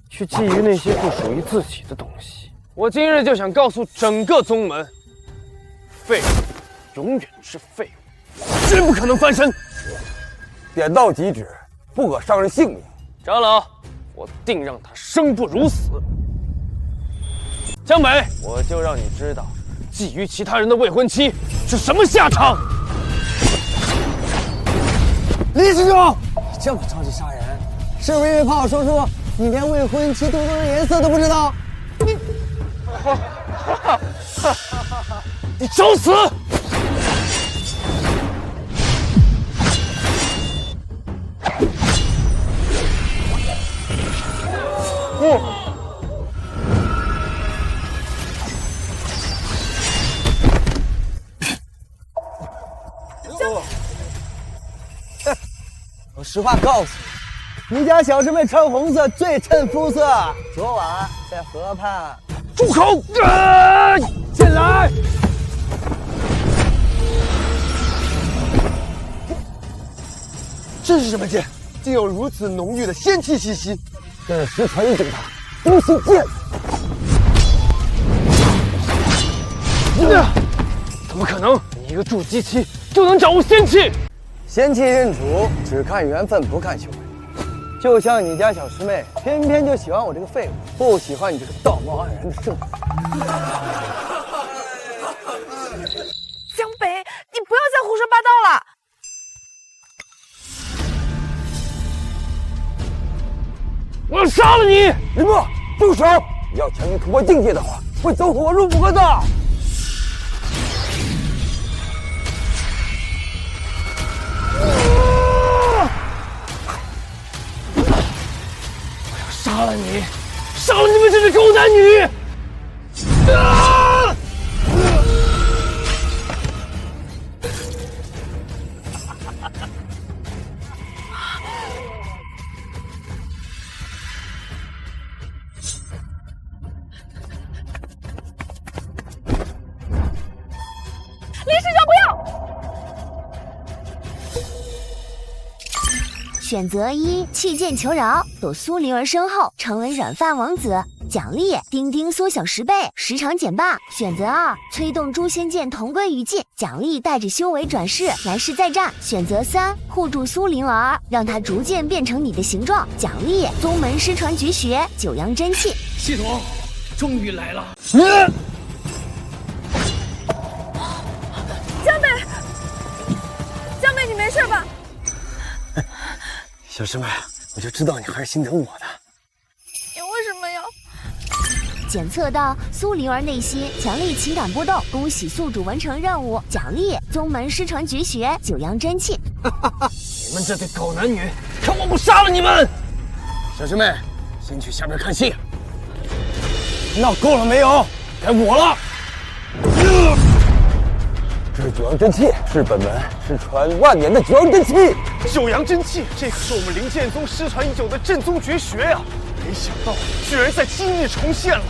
去觊觎那些不属于自己的东西。我今日就想告诉整个宗门，废物永远是废物，绝不可能翻身。点到即止，不可伤人性命。长老，我定让他生不如死。江北，我就让你知道，觊觎其他人的未婚妻是什么下场。林师兄，你这么着急杀人，是不是因为怕我说出你连未婚妻肚中的颜色都不知道？你找死！我实话告诉你，你家小师妹穿红色最衬肤色。昨晚在河畔。住口！进来！这是什么剑？竟有如此浓郁的仙气气息。这是失传一种的东西剑。怎么可能？你一个筑基期就能掌握仙气？仙气认主，只看缘分，不看修为。就像你家小师妹，偏偏就喜欢我这个废物，不喜欢你这个道貌岸然的圣子。江北，你不要再胡说八道了！我要杀了你！林墨，住手！你要强行突破境界的话，会走火入魔的。杀了你！杀了你们这对狗男女！林师兄，不要！选择1，弃剑求饶，躲苏灵儿身后，成为软发王子。奖励：丁丁缩小10倍，时长减半。选择2，催动诛仙剑同归于尽，奖励带着修为转世，来世再战。选择3，护住苏灵儿，让她逐渐变成你的形状，奖励宗门失传绝学九阳真气。系统终于来了。江北，江北，你没事吧？小师妹，我就知道你还是心疼我的。你为什么要？检测到苏灵儿内心强烈情感波动，恭喜宿主完成任务，奖励宗门失传绝学九阳真气。你们这对狗男女，看我不杀了你们！小师妹，先去下边看戏。闹够了没有？该我了。这是九阳真气，是本门失传万年的九阳真气。九阳真气，这可是我们灵剑宗失传已久的正宗绝学呀！没想到居然在今日重现了，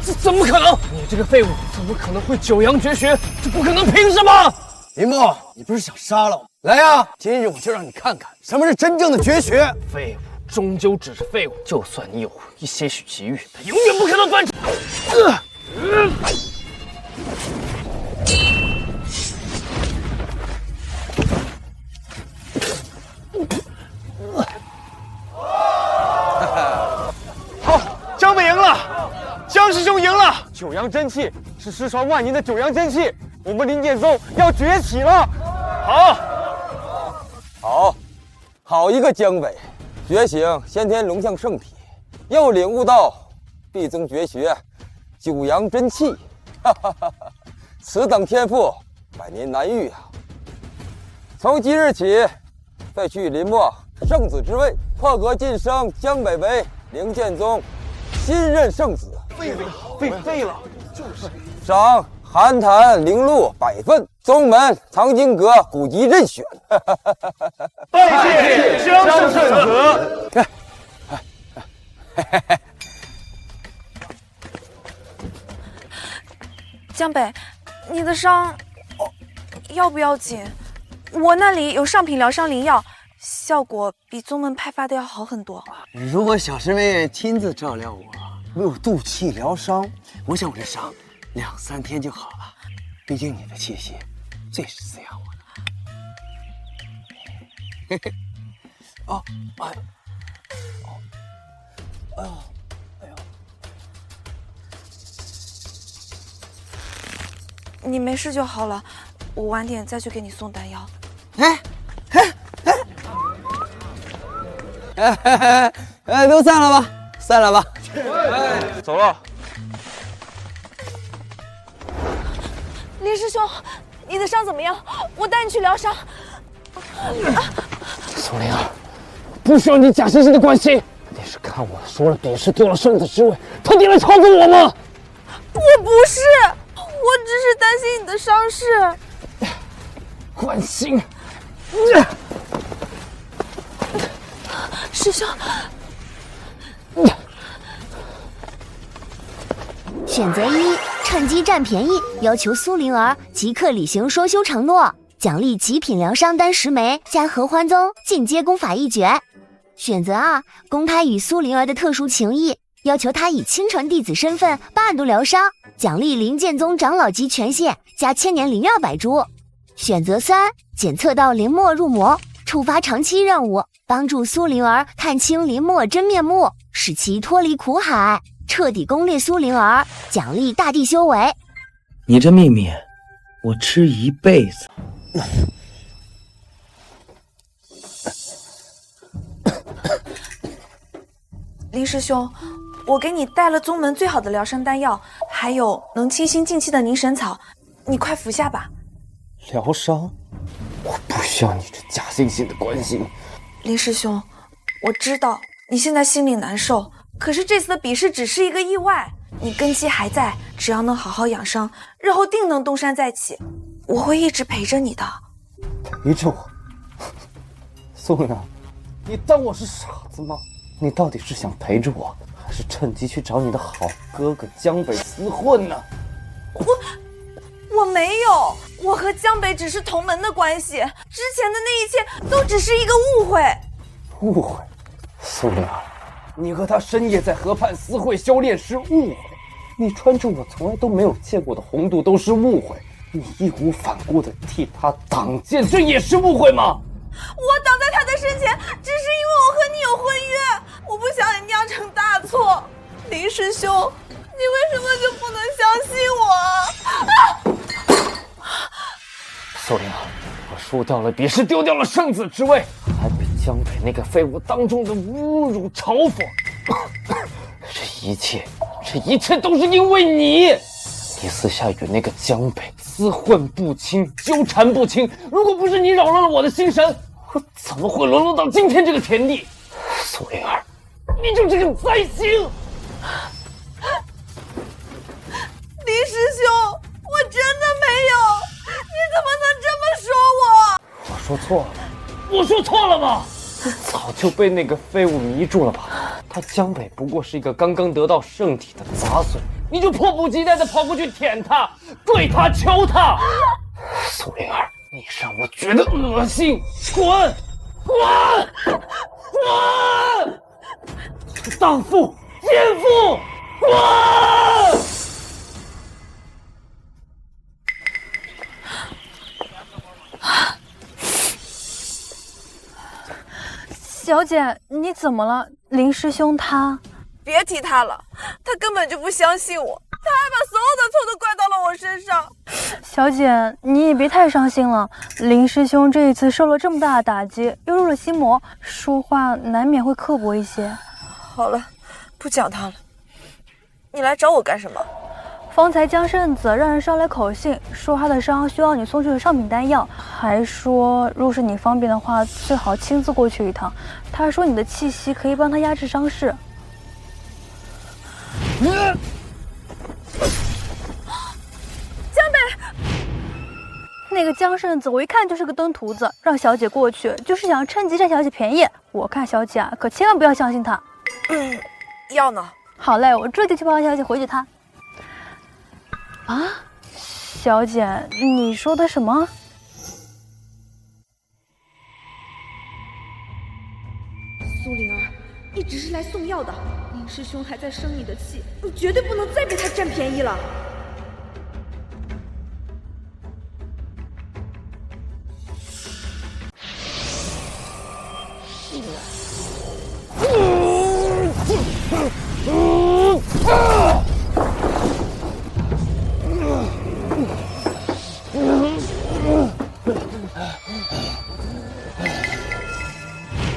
这怎么可能？你这个废物，怎么可能会九阳绝学？这不可能！凭什么？林墨，你不是想杀了我？来呀！今日我就让你看看什么是真正的绝学。废物终究只是废物，就算你有一些许机遇，他永远不可能翻身。好，江北赢了，江师兄赢了。九阳真气是失传万年的九阳真气，我们灵剑宗要崛起了。好一个江北，觉醒先天龙象圣体，又领悟到必宗绝学九阳真气，此等天赋百年难遇啊！从即日起，废去林墨圣子之位，破格晋升江北为灵剑宗新任圣子。废了，就是。赏寒潭灵露100份，宗门藏经阁古籍任选。拜谢江圣子。江北，你的伤要不要紧？我那里有上品疗伤灵药，效果比宗门派发的要好很多。如果小师妹亲自照料我，为我渡气疗伤，我想我这伤2、3天就好了。毕竟你的气息最是滋养我的。嘿嘿，哦，哎，哦，哎呦，哎呦，你没事就好了，我晚点再去给你送丹药。都散了吧，散了吧。走了。林师兄，你的伤怎么样？我带你去疗伤。苏灵儿，不需要你假惺惺的关心。你是看我说了比试丢了圣子之位，特地来嘲讽我吗？我不是，我只是担心你的伤势。快关心。师兄，选择一，趁机占便宜，要求苏灵儿即刻履行双修承诺，奖励极品疗伤丹10枚加合欢宗进阶功法1诀。选择二，公开与苏灵儿的特殊情谊，要求他以亲传弟子身份8度疗伤，奖励灵剑宗长老级权限加1000年灵药100株。选择三，检测到灵墨入魔，触发长期任务，帮助苏灵儿看清灵墨真面目，使其脱离苦海，彻底攻略苏灵儿，奖励大地修为。你这秘密，我吃一辈子。林师兄，我给你带了宗门最好的疗伤丹药，还有能清心静气的凝神草，你快服下吧。疗伤？我不需要你这假惺惺的关心。林师兄，我知道你现在心里难受，可是这次的比试只是一个意外，你根基还在，只要能好好养伤，日后定能东山再起。我会一直陪着你的。陪着我？苏灵儿，你当我是傻子吗？你到底是想陪着我，还是趁机去找你的好哥哥江北厮混呢？我没有，我和江北只是同门的关系，之前的那一切都只是一个误会。误会？苏灵儿，你和他深夜在河畔私会修炼是误会，你穿着我从来都没有见过的红肚兜是误会，你义无反顾地替他挡剑，这也是误会吗？我挡在他的身前，只是因为我和你有婚约，我不想你酿成大错。林师兄，你为什么就不能相信我？苏灵儿，我输掉了比试，丢掉了圣子之位，还被江北那个废物当众的侮辱嘲讽。这一切都是因为你！你私下与那个江北厮混不清，纠缠不清。如果不是你扰乱了我的心神，我怎么会沦落到今天这个田地？苏灵儿，你就是个灾星！林师兄，我真的没有，你怎么能这么说我？我说错了吗？我说错了吗？你早就被那个废物迷住了吧？他江北不过是一个刚刚得到圣体的杂碎，你就迫不及待地跑过去舔他、对他、求他。苏灵儿，你让我觉得恶心，滚！滚！滚！荡妇、奸妇，滚！小姐，你怎么了？林师兄他……别提他了，他根本就不相信我，他还把所有的错都怪到了我身上。小姐，你也别太伤心了。林师兄这一次受了这么大的打击，又入了心魔，说话难免会刻薄一些。好了，不讲他了。你来找我干什么？方才江圣子让人捎来口信，说他的伤需要你送去的上品丹药，还说若是你方便的话，最好亲自过去一趟。他说你的气息可以帮他压制伤势。江北，那个江圣子我一看就是个登徒子，让小姐过去就是想趁机占小姐便宜。我看小姐可千万不要相信他。药呢？好嘞，我这就去帮小姐回绝他。啊，小姐，你说的什么？苏灵儿，你只是来送药的，林师兄还在生你的气，你绝对不能再被他占便宜了。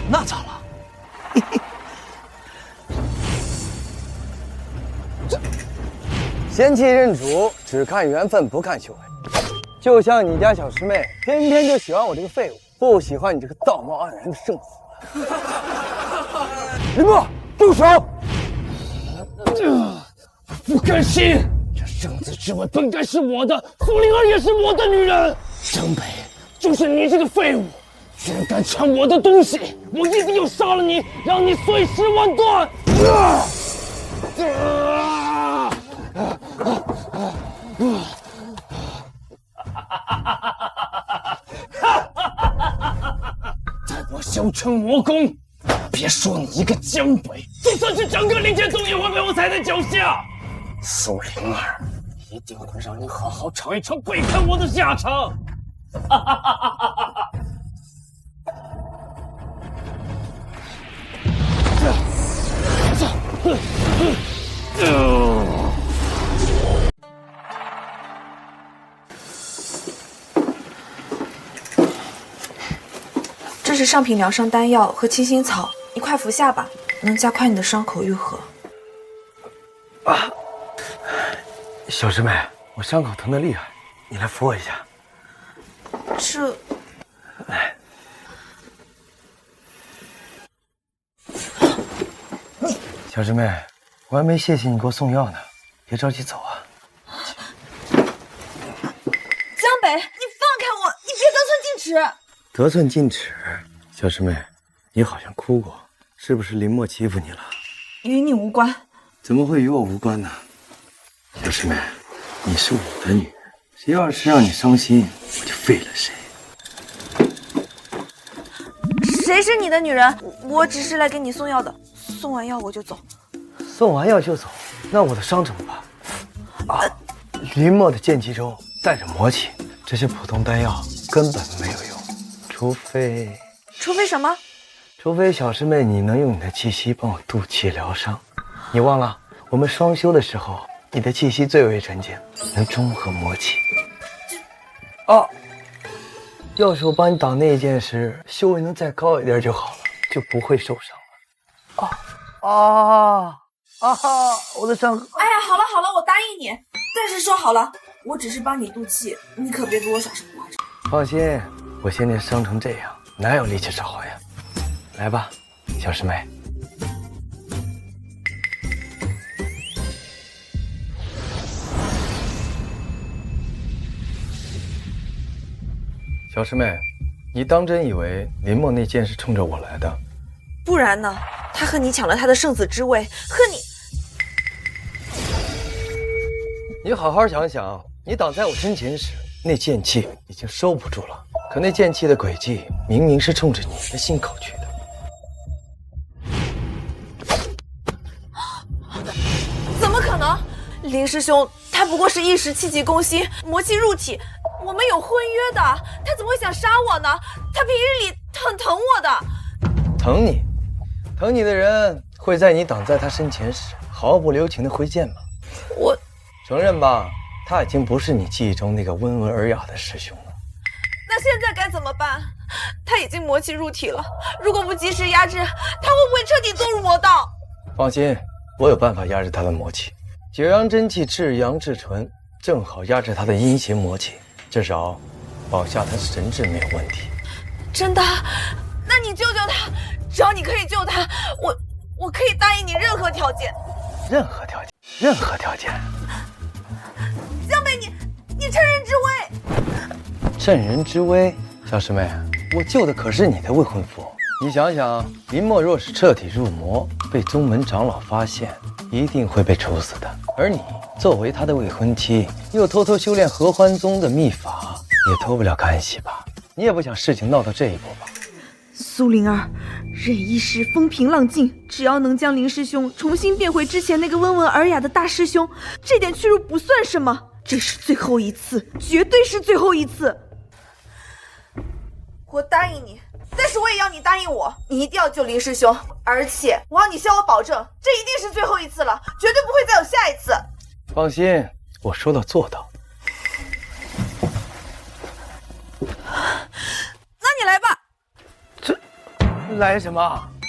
那咋了？贤妻认主，只看缘分不看修为。就像你家小师妹，偏偏就喜欢我这个废物，不喜欢你这个道貌岸然的圣子。林墨，住手！不甘心！这圣子之吻本该是我的，苏灵儿也是我的女人。江北，就是你这个废物，居然敢抢我的东西，我一定要杀了你，让你碎尸万段！在我修成魔功，别说你一个江北，就算是整个林间宗也会被我踩在脚下。苏灵儿，一定会让你好好尝一尝背叛我的下场！这是上品疗伤丹药和清心草，你快服下吧，能加快你的伤口愈合。啊，小师妹，我伤口疼得厉害，你来扶我一下。这，来，小师妹，我还没谢谢你给我送药呢，别着急走啊。江北，你放开我，你别得寸进尺。得寸进尺，小师妹，你好像哭过，是不是林墨欺负你了？与你无关。怎么会与我无关呢？小师妹，你是我的女人，谁要是让你伤心，我就废了谁。谁是你的女人？我只是来给你送药的，送完药我就走。送完药就走，那我的伤怎么办？啊，林墨的剑气中带着魔气，这些普通丹药根本没有用，除非什么？除非小师妹你能用你的气息帮我渡气疗伤。你忘了我们双修的时候，你的气息最为纯净，能中和魔气。哦，要是我帮你挡那一剑时修为能再高一点就好了，就不会受伤了。我的伤口。哎呀，好了好了，我答应你。但是说好了，我只是帮你渡气，你可别给我耍什么花招。放心，我现在伤成这样，哪有力气找我呀？来吧，小师妹。小师妹，你当真以为林墨那剑是冲着我来的？不然呢？他和你抢了他的圣子之位，和你……你好好想想，你挡在我身前时，那剑气已经收不住了。可那剑气的轨迹，明明是冲着你的心口去的。怎么可能？林师兄，他不过是一时气急攻心，魔气入体。我们有婚约的，他怎么会想杀我呢？他平日里很疼我的。疼你？疼你的人会在你挡在他身前时毫不留情的挥剑吗？我承认吧，他已经不是你记忆中那个温文尔雅的师兄了。那现在该怎么办？他已经魔气入体了，如果不及时压制，他会不会彻底堕入魔道？放心，我有办法压制他的魔气。九阳真气至阳至纯，正好压制他的阴邪魔气，至少保下他的神智没有问题。真的？那你救救他，只要你可以救他，我可以答应你任何条件。任何条件？任何条件？江北，你趁人之危！趁人之危？小师妹，我救的可是你的未婚夫。你想想，林墨若是彻底入魔，被宗门长老发现，一定会被处死的。而你作为他的未婚妻，又偷偷修炼合欢宗的秘法，也脱不了干系吧？你也不想事情闹到这一步吧？苏灵儿，忍一时风平浪静，只要能将林师兄重新变回之前那个温文尔雅的大师兄，这点屈辱不算什么。这是最后一次，绝对是最后一次。我答应你，但是我也要你答应我，你一定要救林师兄，而且我要你向我保证，这一定是最后一次了，绝对不会再有下一次。放心，我说到做到。那你来吧。这来什么？你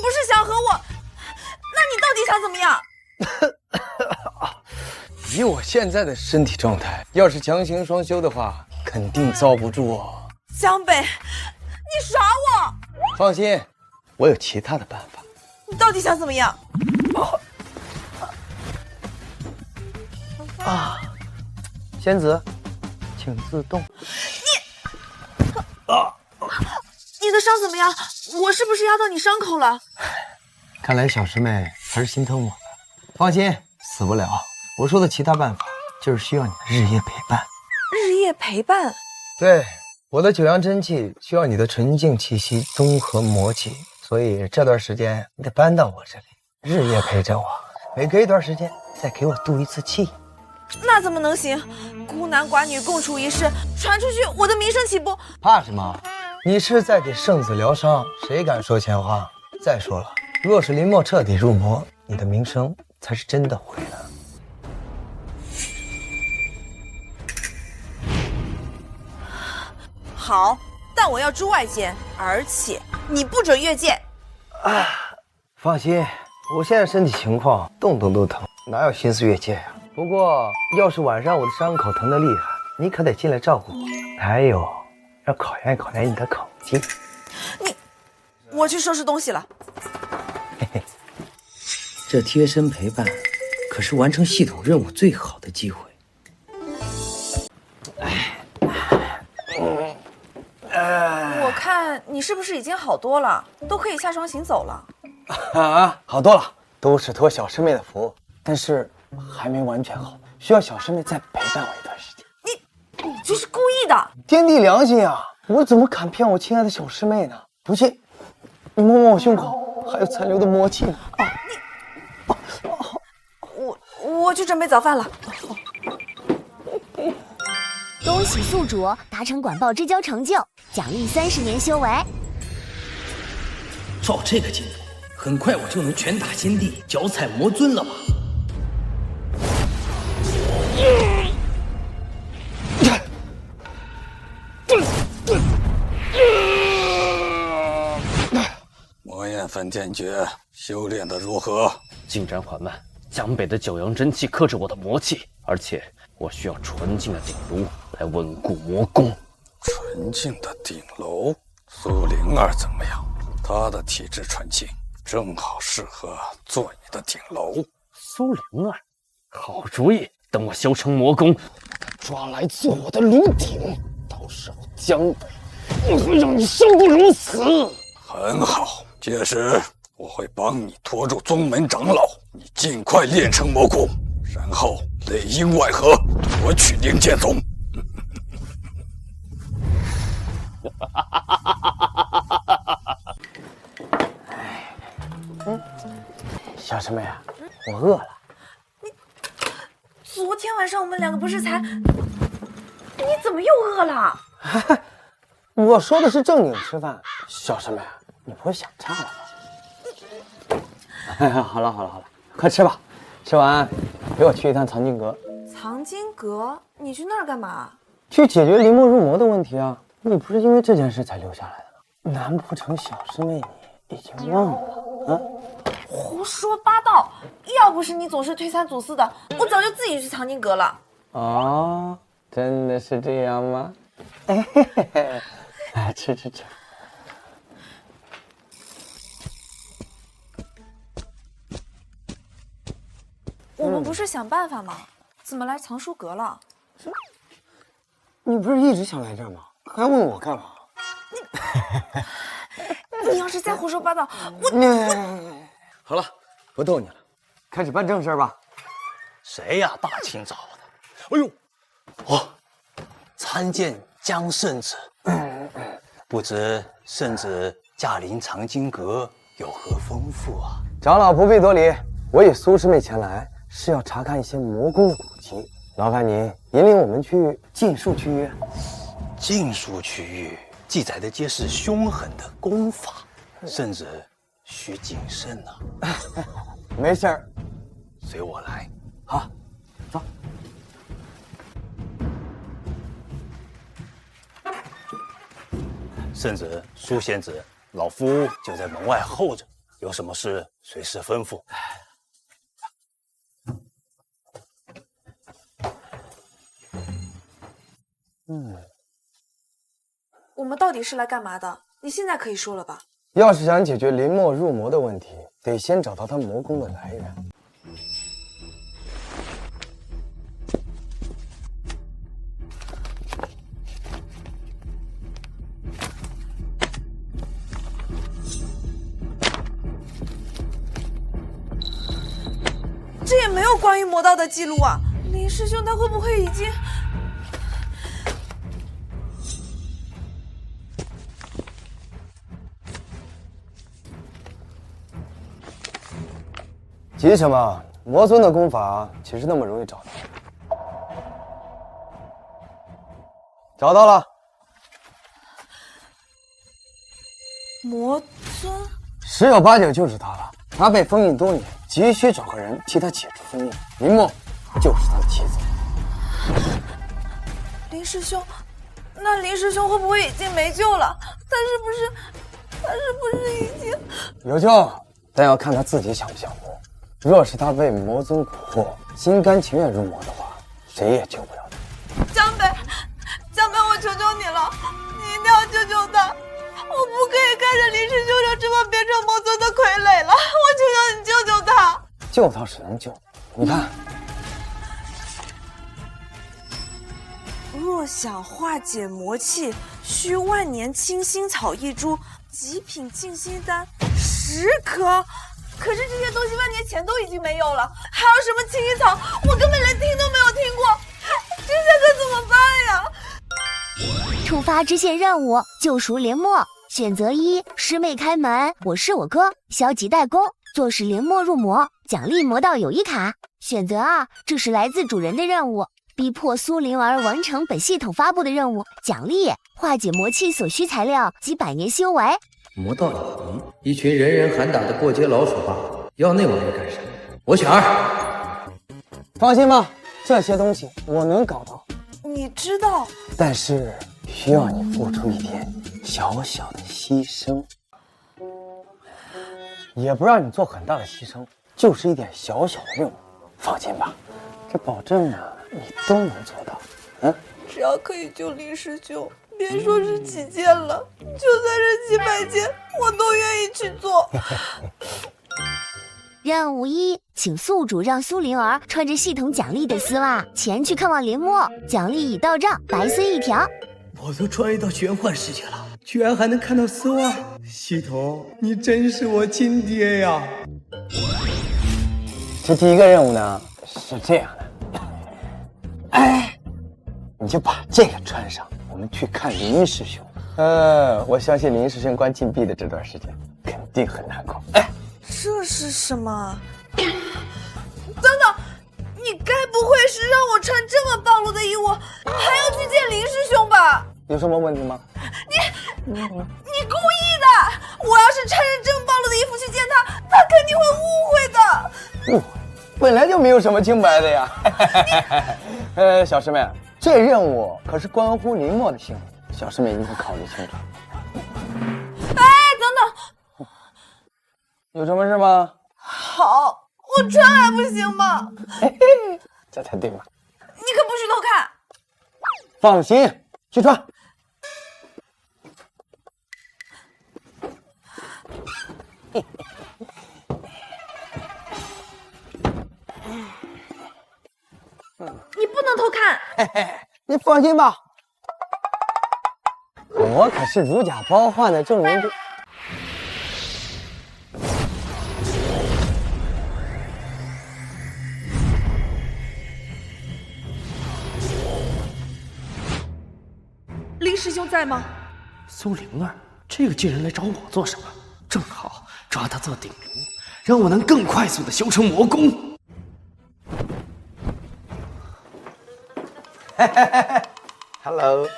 不是想和我？那你到底想怎么样？以我现在的身体状态，要是强行双修的话，肯定遭不住我。江北，你耍我！放心，我有其他的办法。你到底想怎么样？仙子，请自动。你的伤怎么样？我是不是压到你伤口了？看来小师妹还是心疼我的。放心，死不了。我说的其他办法，就是需要你的日夜陪伴。日夜陪伴？对，我的九阳真气需要你的纯净气息综合魔气，所以这段时间你得搬到我这里，日夜陪着我。每隔一段时间再给我渡一次气。那怎么能行？孤男寡女共处一室，传出去我的名声岂不……怕什么？你是在给圣子疗伤，谁敢说前话？再说了，若是林墨彻底入魔，你的名声才是真的毁了。好，但我要住外间，而且你不准越界。放心，我现在身体情况动动都疼，哪有心思越界呀？不过要是晚上我的伤口疼得厉害，你可得进来照顾我。还有，要考验考验你的口技。我去收拾东西了。嘿嘿，这贴身陪伴可是完成系统任务最好的机会。我看你是不是已经好多了，都可以下床行走了。好多了，都是托小师妹的福，但是还没完全好，需要小师妹再陪伴我一段时间。你这是故意的！天地良心啊，我怎么敢骗我亲爱的小师妹呢？不信，你摸摸我胸口，还有残留的魔气呢。我去准备早饭了。恭喜宿主达成管爆之交成就，奖励30年修为。照这个进度，很快我就能拳打先帝，脚踩魔尊了吧？魔焰分天诀修炼的如何？进展缓慢，江北的九阳真气克制我的魔气，而且我需要纯净的鼎炉来稳固魔功。纯净的鼎炉，苏灵儿怎么样？她的体质纯净，正好适合做你的鼎炉。苏灵儿，好主意！等我修成魔功，抓来做我的炉鼎，到时候江北我会让你生不如死。很好，届时我会帮你拖住宗门长老，你尽快练成魔功，然后内应外合，夺取灵剑宗。小师妹啊，我饿了。昨天晚上我们两个不是才……你怎么又饿了？我说的是正经吃饭，小师妹，你不会想岔了吧？哎呀，好了，快吃吧，吃完陪我去一趟藏经阁。藏经阁？你去那儿干嘛？去解决林墨入魔的问题啊！你不是因为这件事才留下来的吗？难不成小师妹你已经忘了啊？胡说八道！要不是你总是推三阻四的，我早就自己去藏经阁了。哦，真的是这样吗？哎，吃。我们不是想办法吗？怎么来藏书阁了？你不是一直想来这儿吗？还问我干嘛？你要是再胡说八道，好了，不逗你了，开始办正事吧。谁呀？大清早的，哎呦，参见江圣旨。不知圣旨驾临藏经阁有何吩咐啊？长老不必多礼，我与苏师妹前来是要查看一些魔功的古籍，劳烦您引领我们去禁术区域。禁术区域记载的皆是凶狠的功法，圣旨需谨慎啊。没事儿，随我来。好，走。圣旨、苏仙子，老夫就在门外候着，有什么事随时吩咐。我们到底是来干嘛的？你现在可以说了吧？要是想解决林墨入魔的问题，得先找到他魔功的来源。有关于魔道的记录啊！林师兄他会不会已经……急什么？魔尊的功法岂是那么容易找到？找到了。魔尊十有八九就是他了。他被封印多年，急需找个人替他解除封印。林墨就是他的妻子。林师兄，那林师兄会不会已经没救了？他是不是已经有救？但要看他自己想不想活。若是他被魔尊蛊惑，心甘情愿入魔的话，谁也救不了他。江北，我求求你了，你一定要救救他！我不可以看着林师兄就这么变成魔尊的傀儡了，我求求你救救他！救他是能救，你看。若想化解魔气，需万年清心草一株，极品静心丹10颗。可是这些东西万年前都已经没有了，还有什么清心草，我根本连听都没有听过，这下可怎么办呀？触发支线任务：救赎林墨。选择1：师妹开门，我是我哥，消极怠工，坐使林墨入魔，奖励魔道友谊卡。选择2：这是来自主人的任务，逼迫苏灵儿完成本系统发布的任务，奖励化解魔气所需材料及100年修为。魔道友谊，一群人人喊打的过街老鼠罢了，要那玩意干什么？我选2。放心吧，这些东西我能搞到。你知道，但是需要你付出一点小小的牺牲，也不让你做很大的牺牲，就是一点小小的任务。放心吧，这保证啊，你都能做到。只要可以救林师兄，别说是几件了，就算是几百件，我都愿意去做。任务1：请宿主让苏灵儿穿着系统奖励的丝袜前去看望林墨，奖励已到账，白丝1条。我都穿越到玄幻世界了，居然还能看到丝袜！系统，你真是我亲爹呀！这第一个任务呢是这样的，你就把这个穿上，我们去看林师兄。我相信林师兄关禁闭的这段时间肯定很难过。这是什么？等等，你该不会是让我穿这么暴露的衣物，还要去见林师兄吧？有什么问题吗？你故意的！我要是穿着这么暴露的衣服去见他，他肯定会误会的。误会？本来就没有什么清白的呀。小师妹，这任务可是关乎林墨的性命，小师妹一定会考虑清楚。等等，有什么事吗？好，我穿还不行吗？这才对嘛！你可不许偷看。放心，去穿。你不能偷看。你放心吧，我可是如假包换的正人君。林师兄在吗？苏灵儿，这个贱人来找我做什么？正好抓他做顶炉，让我能更快速的修成魔功。Hello，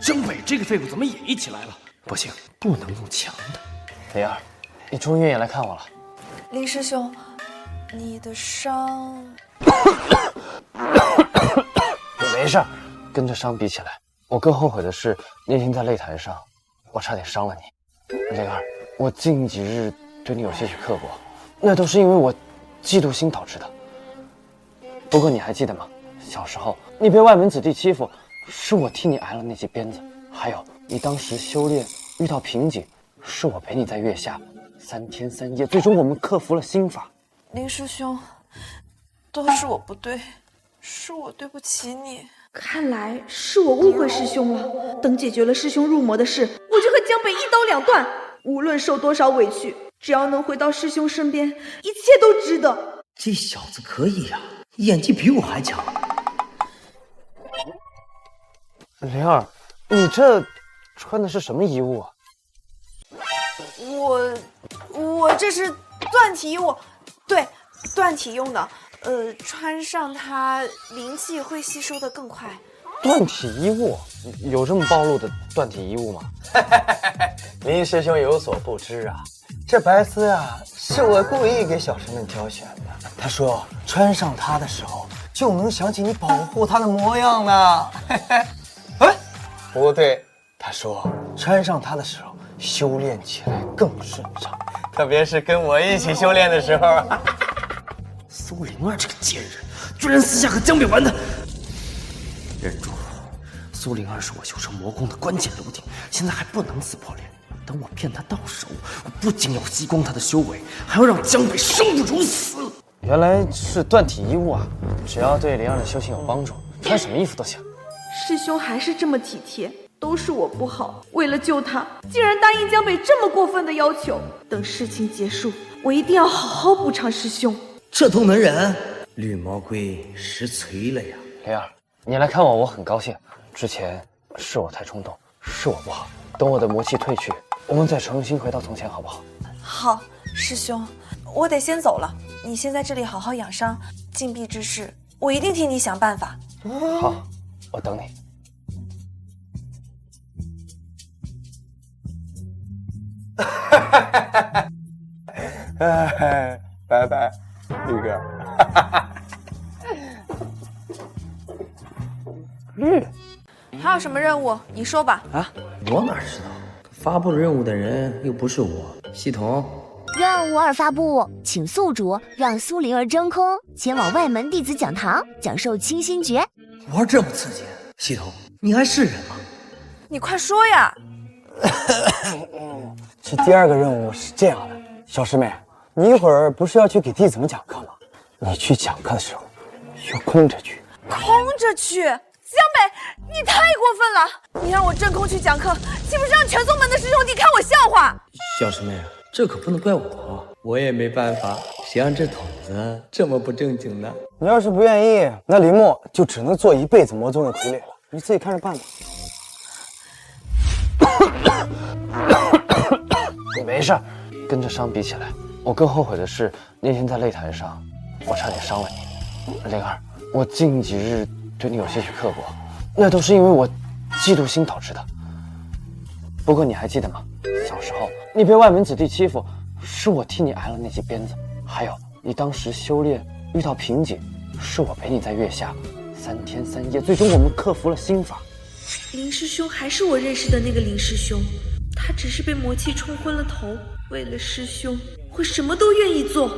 江北这个废物怎么也一起来了？不行，不能用强的。灵儿，你终于愿意来看我了。林师兄，你的伤……没事，跟这伤比起来，我更后悔的是那天在擂台上，我差点伤了你。灵儿，我近几日对你有些许刻薄，那都是因为我嫉妒心导致的。不过你还记得吗？小时候你被外门子弟欺负，是我替你挨了那些鞭子。还有你当时修炼遇到瓶颈，是我陪你在月下3天3夜，最终我们克服了心法。林师兄，都是我不对，是我对不起你。看来是我误会师兄了。等解决了师兄入魔的事，我就和江北一刀两断。无论受多少委屈，只要能回到师兄身边，一切都值得。这小子可以呀，演技比我还强。灵儿，你这穿的是什么衣物啊？我这是断体衣物，对，断体用的。穿上它灵气会吸收的更快。断体衣物有这么暴露的断体衣物吗？林师兄有所不知啊，这白丝啊是我故意给小师妹挑选的。他说穿上它的时候就能想起你保护它的模样呢。哎，不对，他说穿上它的时候修炼起来更顺畅，特别是跟我一起修炼的时候。苏灵儿这个贱人，居然私下和江北玩的。忍住，苏灵儿是我修成魔功的关键留点，现在还不能撕破脸。等我骗她到手，我不仅要吸光她的修为，还要让江北生不如死。原来是断体衣物啊！只要对灵儿的修行有帮助，穿什么衣服都行。师兄还是这么体贴，都是我不好。为了救他，竟然答应江北这么过分的要求。等事情结束，我一定要好好补偿师兄。这都能忍？绿毛龟实锤了呀！灵儿，你来看我，我很高兴。之前是我太冲动，是我不好。等我的魔气退去，我们再重新回到从前，好不好？好，师兄，我得先走了。你先在这里好好养伤，禁闭之事，我一定替你想办法。好，我等你。拜拜，绿哥。绿，还有什么任务？你说吧。啊，我哪知道？发布任务的人又不是我。系统，任务2发布，请宿主让苏灵儿真空前往外门弟子讲堂讲授清心诀。玩这么刺激，系统，你还是人吗？你快说呀！这第2个任务是这样的，小师妹，你一会儿不是要去给弟子们讲课吗？你去讲课的时候要空着去。空着去？江北，你太过分了！你让我真空去讲课，岂不是让全宗门的师兄弟看我笑话？小师妹，这可不能怪我也没办法，谁让这筒子这么不正经呢？你要是不愿意，那林墨就只能做一辈子魔宗的傀儡了，你自己看着办吧。你没事，跟这伤比起来，我更后悔的是那天在擂台上，我差点伤了你。灵儿，我近几日对你有些许刻薄，那都是因为我嫉妒心导致的。不过你还记得吗？小时候你被外门子弟欺负，是我替你挨了那记鞭子。还有你当时修炼遇到瓶颈，是我陪你在月下3天3夜，最终我们克服了心法。林师兄还是我认识的那个林师兄，他只是被魔气冲昏了头。为了师兄，我什么都愿意做。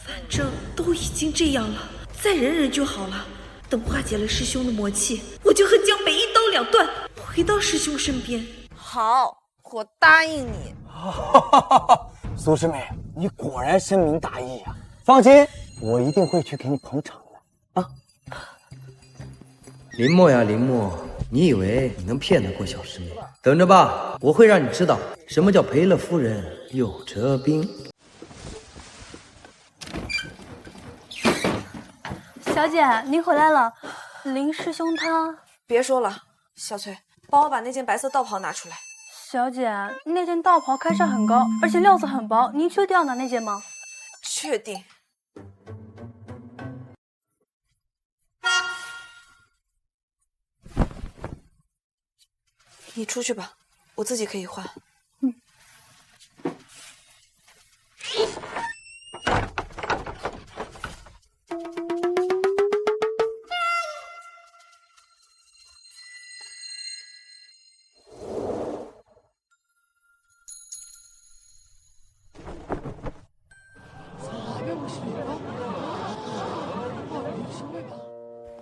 反正都已经这样了，再忍忍就好了。等化解了师兄的魔气，我就和江北一刀两断，回到师兄身边。好，我答应你。苏师妹，你果然深明大义呀！放心，我一定会去给你捧场的啊！林墨呀，林墨，你以为你能骗得过小师妹？等着吧，我会让你知道什么叫赔了夫人又折兵。小姐，您回来了。林师兄他……别说了，小翠，帮我把那件白色道袍拿出来。小姐，那件道袍开衫很高，而且料子很薄，您确定要拿那件吗？确定。你出去吧，我自己可以换。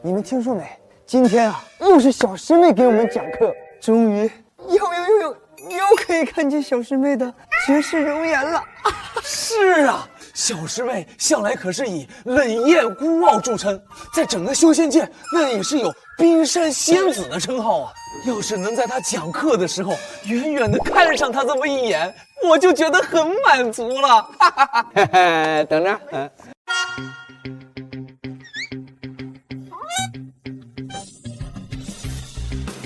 你们听说没？今天啊，又是小师妹给我们讲课，终于又可以看见小师妹的绝世容颜了。是啊，小师妹向来可是以冷艳孤傲著称，在整个修仙界那也是有冰山仙子的称号啊。要是能在她讲课的时候远远的看上她这么一眼，我就觉得很满足了。等着，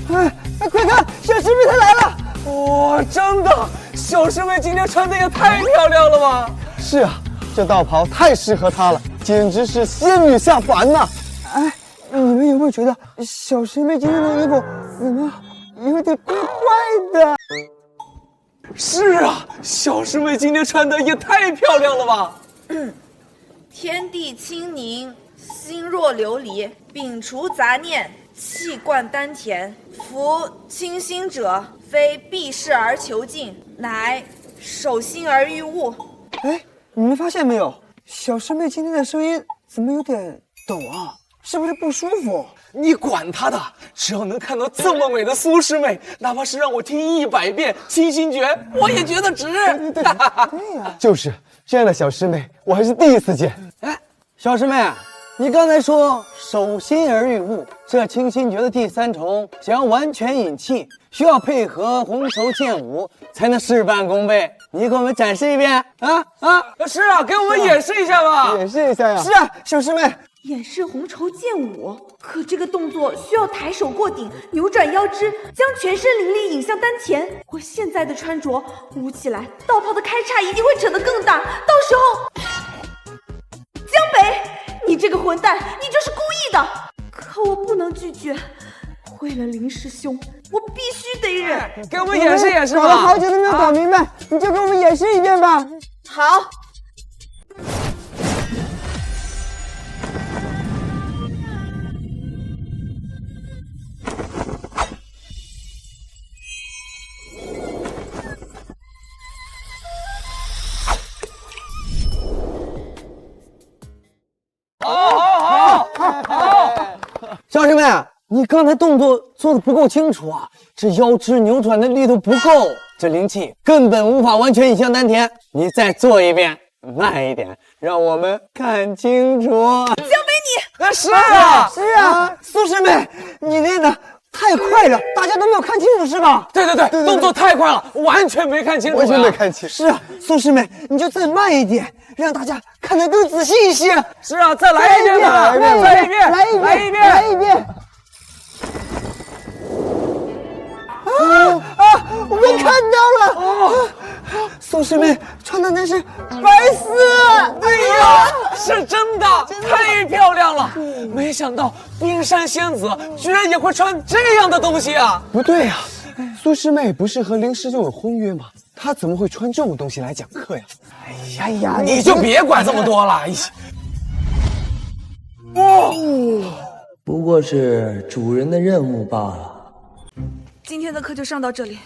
快看，小师妹她来了！哇，真的，小师妹今天穿的也太漂亮了吧！是啊，这道袍太适合她了，简直是仙女下凡呐！哎，你们有没有觉得小师妹今天的衣服怎么有点怪怪的？是啊，小师妹今天穿的也太漂亮了吧！天地清宁，心若琉璃，摒除杂念，气贯丹田。夫清心者，非避世而求进，乃守心而欲物。哎，你们发现没有？小师妹今天的声音怎么有点抖啊？是不是不舒服？你管他的，只要能看到这么美的苏师妹，哪怕是让我听100遍《清心诀》，我也觉得值。对呀，就是这样的小师妹，我还是第一次见。哎，小师妹，你刚才说守心而欲物，这清心诀的第3重，想要完全引气，需要配合红绸剑舞才能事半功倍。你给我们展示一遍啊！是啊，给我们演示一下吧。演示一下呀。是啊，小师妹。演示红绸剑舞，可这个动作需要抬手过顶，扭转腰肢，将全身灵力引向丹田。我现在的穿着舞起来，道袍的开叉一定会扯得更大，到时候，江北，你这个混蛋，你就是故意的。可我不能拒绝，为了林师兄，我必须得忍。给我们演示演示吧。搞了好久都没有搞明白，你就给我们演示一遍吧。好。小师妹，你刚才动作做的不够清楚啊，这腰肢扭转的力度不够，这灵气根本无法完全引向丹田。你再做一遍，慢一点，让我们看清楚。江北你，是啊，苏师妹，你练的太快了，大家都没有看清楚是吧？对，动作太快了，完全没看清楚。完全没看清。是啊，苏师妹，你就再慢一点，让大家看得更仔细一些。是啊，再来一遍吧，来一遍。我看到了，苏师妹穿的那是白丝。对呀，是真的，太漂亮了。没想到冰山仙子居然也会穿这样的东西啊！不对呀，苏师妹不是和林师兄有婚约吗？她怎么会穿这种东西来讲课呀？哎呀，你就别管这么多了。不过是主人的任务罢了。今天的课就上到这里。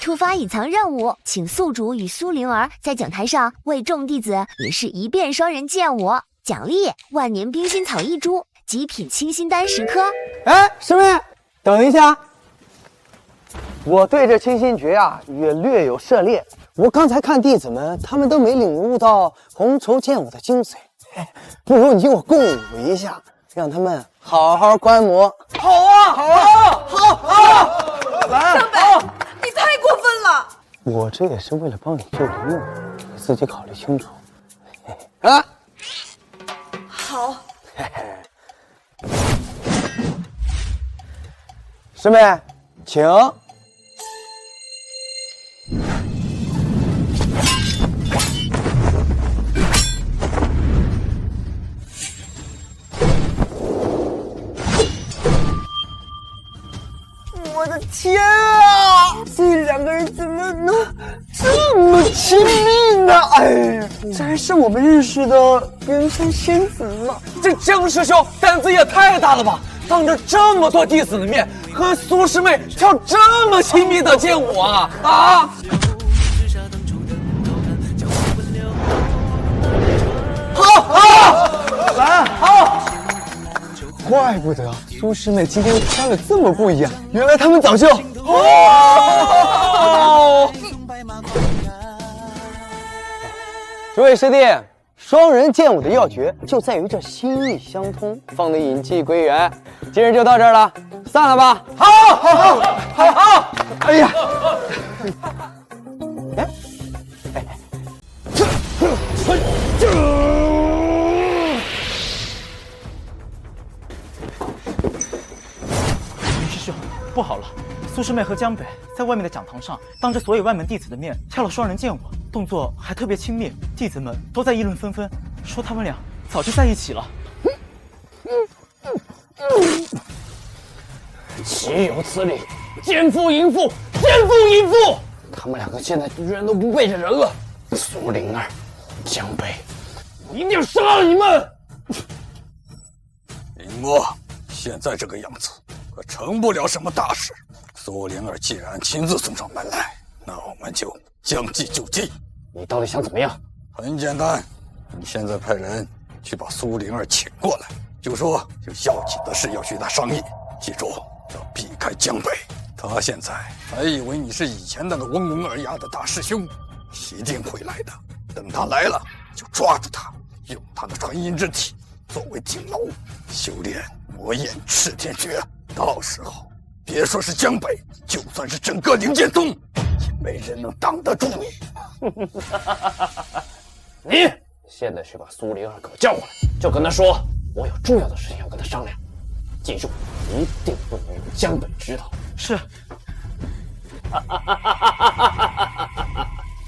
触发隐藏任务，请宿主与苏灵儿在讲台上为众弟子演示1遍双人剑舞，奖励万年冰心草1株，极品清心丹10颗。哎，师妹，等一下，我对这清心诀啊也略有涉猎。我刚才看弟子们，他们都没领悟到红绸剑舞的精髓。不如你我共舞一下，让他们好好观摩。好啊！来，江北，你太过分了！我这也是为了帮你救灵用，你自己考虑清楚。啊，好。师妹，请。我的天啊！这两个人怎么能这么亲密呢？哎，这还是我们认识的云山仙子吗？这江师兄胆子也太大了吧！当着这么多弟子的面，和苏师妹跳这么亲密的剑舞啊！好！怪不得苏师妹今天穿的这么不一样，原来他们早就诸位师弟，双人剑舞的要诀就在于这心意相通，方能引气归元。今日就到这儿了，散了吧。好！哎呀，林师兄，不好了，了，苏师妹和江北在外面的讲堂上，当着所有外门弟子的面跳了双人剑舞，动作还特别亲密，弟子们都在议论纷纷，说他们俩早就在一起了。岂有此理！奸夫淫妇，奸夫淫妇！他们两个现在居然都不背着人了。苏灵儿、江北，我一定要杀了你们！林墨，现在这个样子，可成不了什么大事。苏灵儿既然亲自送上门来，那我们就将计就计。你到底想怎么样？很简单，你现在派人去把苏灵儿请过来，就说有要紧的事要去他商议。记住，要避开江北。他现在还以为你是以前那个温文尔雅的大师兄，一定会来的。等他来了，就抓住他，用他的传音之体作为顶楼，修炼魔焰赤天诀。到时候，别说是江北，就算是整个灵剑宗，也没人能挡得住你。你现在去把苏灵儿给我叫过来，就跟他说，我有重要的事情要跟他商量。记住，一定不能让江北知道。是。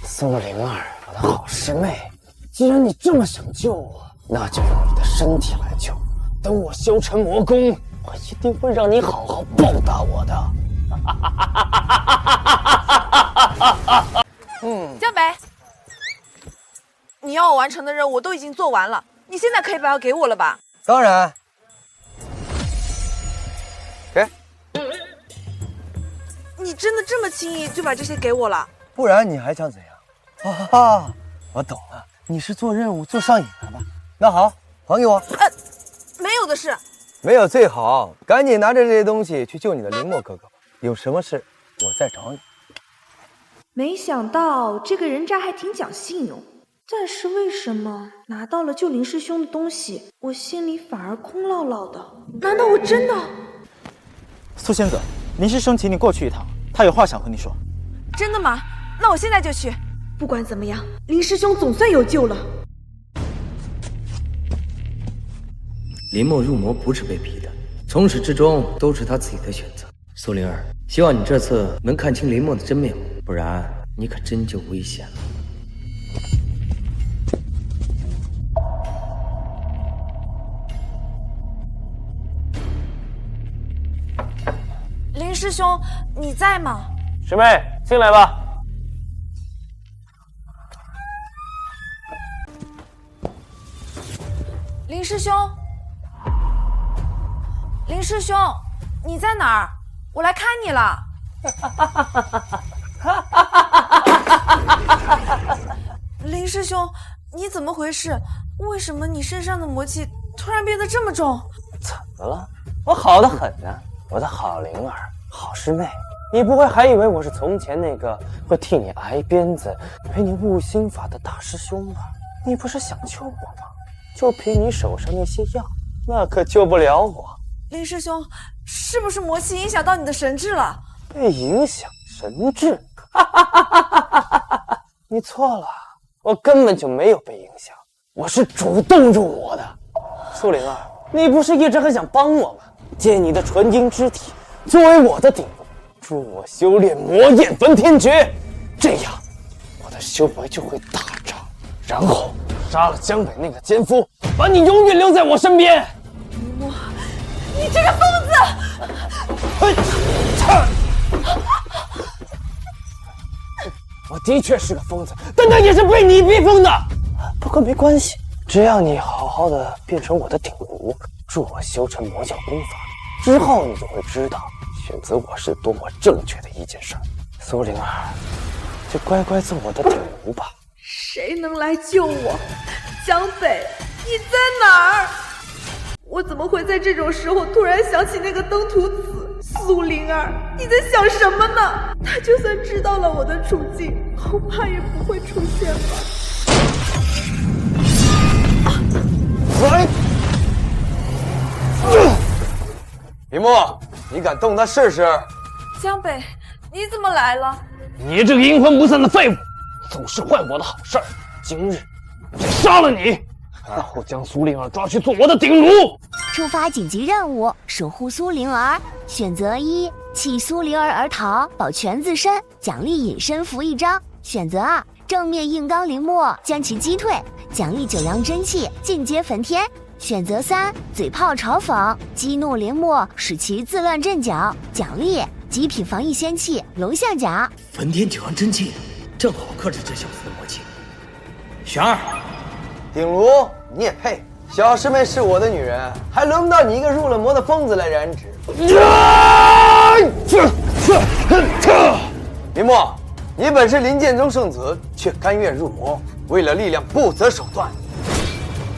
苏灵儿，我的好师妹，既然你这么想救我，那就用你的身体来救。等我修成魔功，我一定会让你好好报答我的。江北，你要我完成的任务我都已经做完了，你现在可以把它给我了吧？当然。给。你真的这么轻易就把这些给我了？不然你还想怎样？啊，我懂了，你是做任务做上瘾了吧？那好，还给我。没有的事。没有最好，赶紧拿着这些东西去救你的林墨哥哥。有什么事我再找你。没想到这个人渣还挺讲信用，但是为什么拿到了救林师兄的东西，我心里反而空落落的？难道我真的……苏仙子，林师兄请你过去一趟，他有话想和你说。真的吗？那我现在就去。不管怎么样，林师兄总算有救了。林墨入魔不是被逼的，从始至终都是他自己的选择。苏灵儿，希望你这次能看清林墨的真面目，不然你可真就危险了。林师兄，你在吗？师妹，进来吧。林师兄，林师兄，你在哪儿？我来看你了。林师兄，你怎么回事？为什么你身上的魔气突然变得这么重？怎么了？我好得很呢，我的好灵儿，好师妹。你不会还以为我是从前那个会替你挨鞭子、陪你悟心法的大师兄吧？你不是想救我吗？就凭你手上那些药，那可救不了我。林师兄，是不是魔气影响到你的神智了？被影响神智？你错了，我根本就没有被影响，我是主动入魔的。苏灵儿，你不是一直很想帮我吗？借你的纯阴之体作为我的顶炉，助我修炼魔焰焚天诀，这样我的修为就会大涨，然后杀了江北那个奸夫，把你永远留在我身边。林墨，你这个疯子！我的确是个疯子，但那也是被你逼疯的。不过没关系，只要你好好的变成我的顶炉，助我修成魔教功法，之后你就会知道选择我是多么正确的一件事。苏灵儿，就乖乖做我的顶炉吧。谁能来救我？江北，你在哪儿？我怎么会在这种时候突然想起那个登徒子苏灵儿？你在想什么呢？他就算知道了我的处境，恐怕也不会出现吧。林墨，你敢动他试试？江北，你怎么来了？你这个阴魂不散的废物，总是坏我的好事儿。今日就杀了你，然后将苏灵儿抓去做我的顶炉。触发紧急任务，守护苏灵儿，选择1，弃苏灵儿而逃，保全自身，奖励隐身符1张。选择2，正面硬刚林墨将其击退，奖励九阳真气进阶焚天。选择3，嘴炮嘲讽激怒林墨，使其自乱阵脚，奖励极品防御仙器龙象甲。焚天九阳真气，正好克制这小子的魔气。选2，鼎炉，你也配？小师妹是我的女人，还轮不到你一个入了魔的疯子来染指。林墨，你本是林剑宗圣子，却甘愿入魔，为了力量不择手段。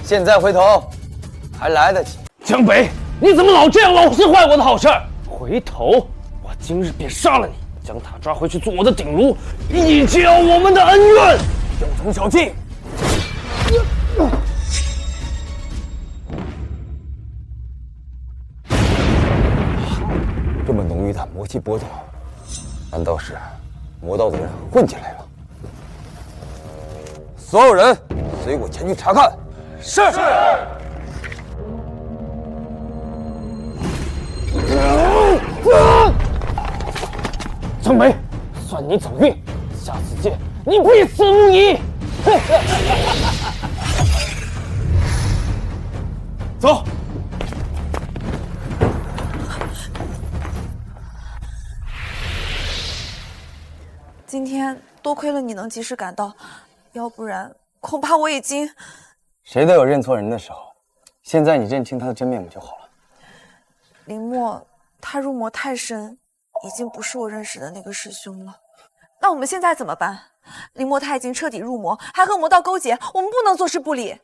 现在回头还来得及。江北，你怎么老这样，老是坏我的好事？回头，我今日便杀了你，将他抓回去做我的鼎炉，以结我们的恩怨。有从小静。这么浓郁的魔气波动，难道是魔道的人混进来了？所有人随我前去查看。是。江北，算你走运，下次见你必死无疑。走。今天多亏了你能及时赶到，要不然恐怕我已经……谁都有认错人的时候，现在你认清他的真面目就好了。林墨，他入魔太深，已经不是我认识的那个师兄了。那我们现在怎么办？林墨他已经彻底入魔，还和魔道勾结，我们不能坐视不理。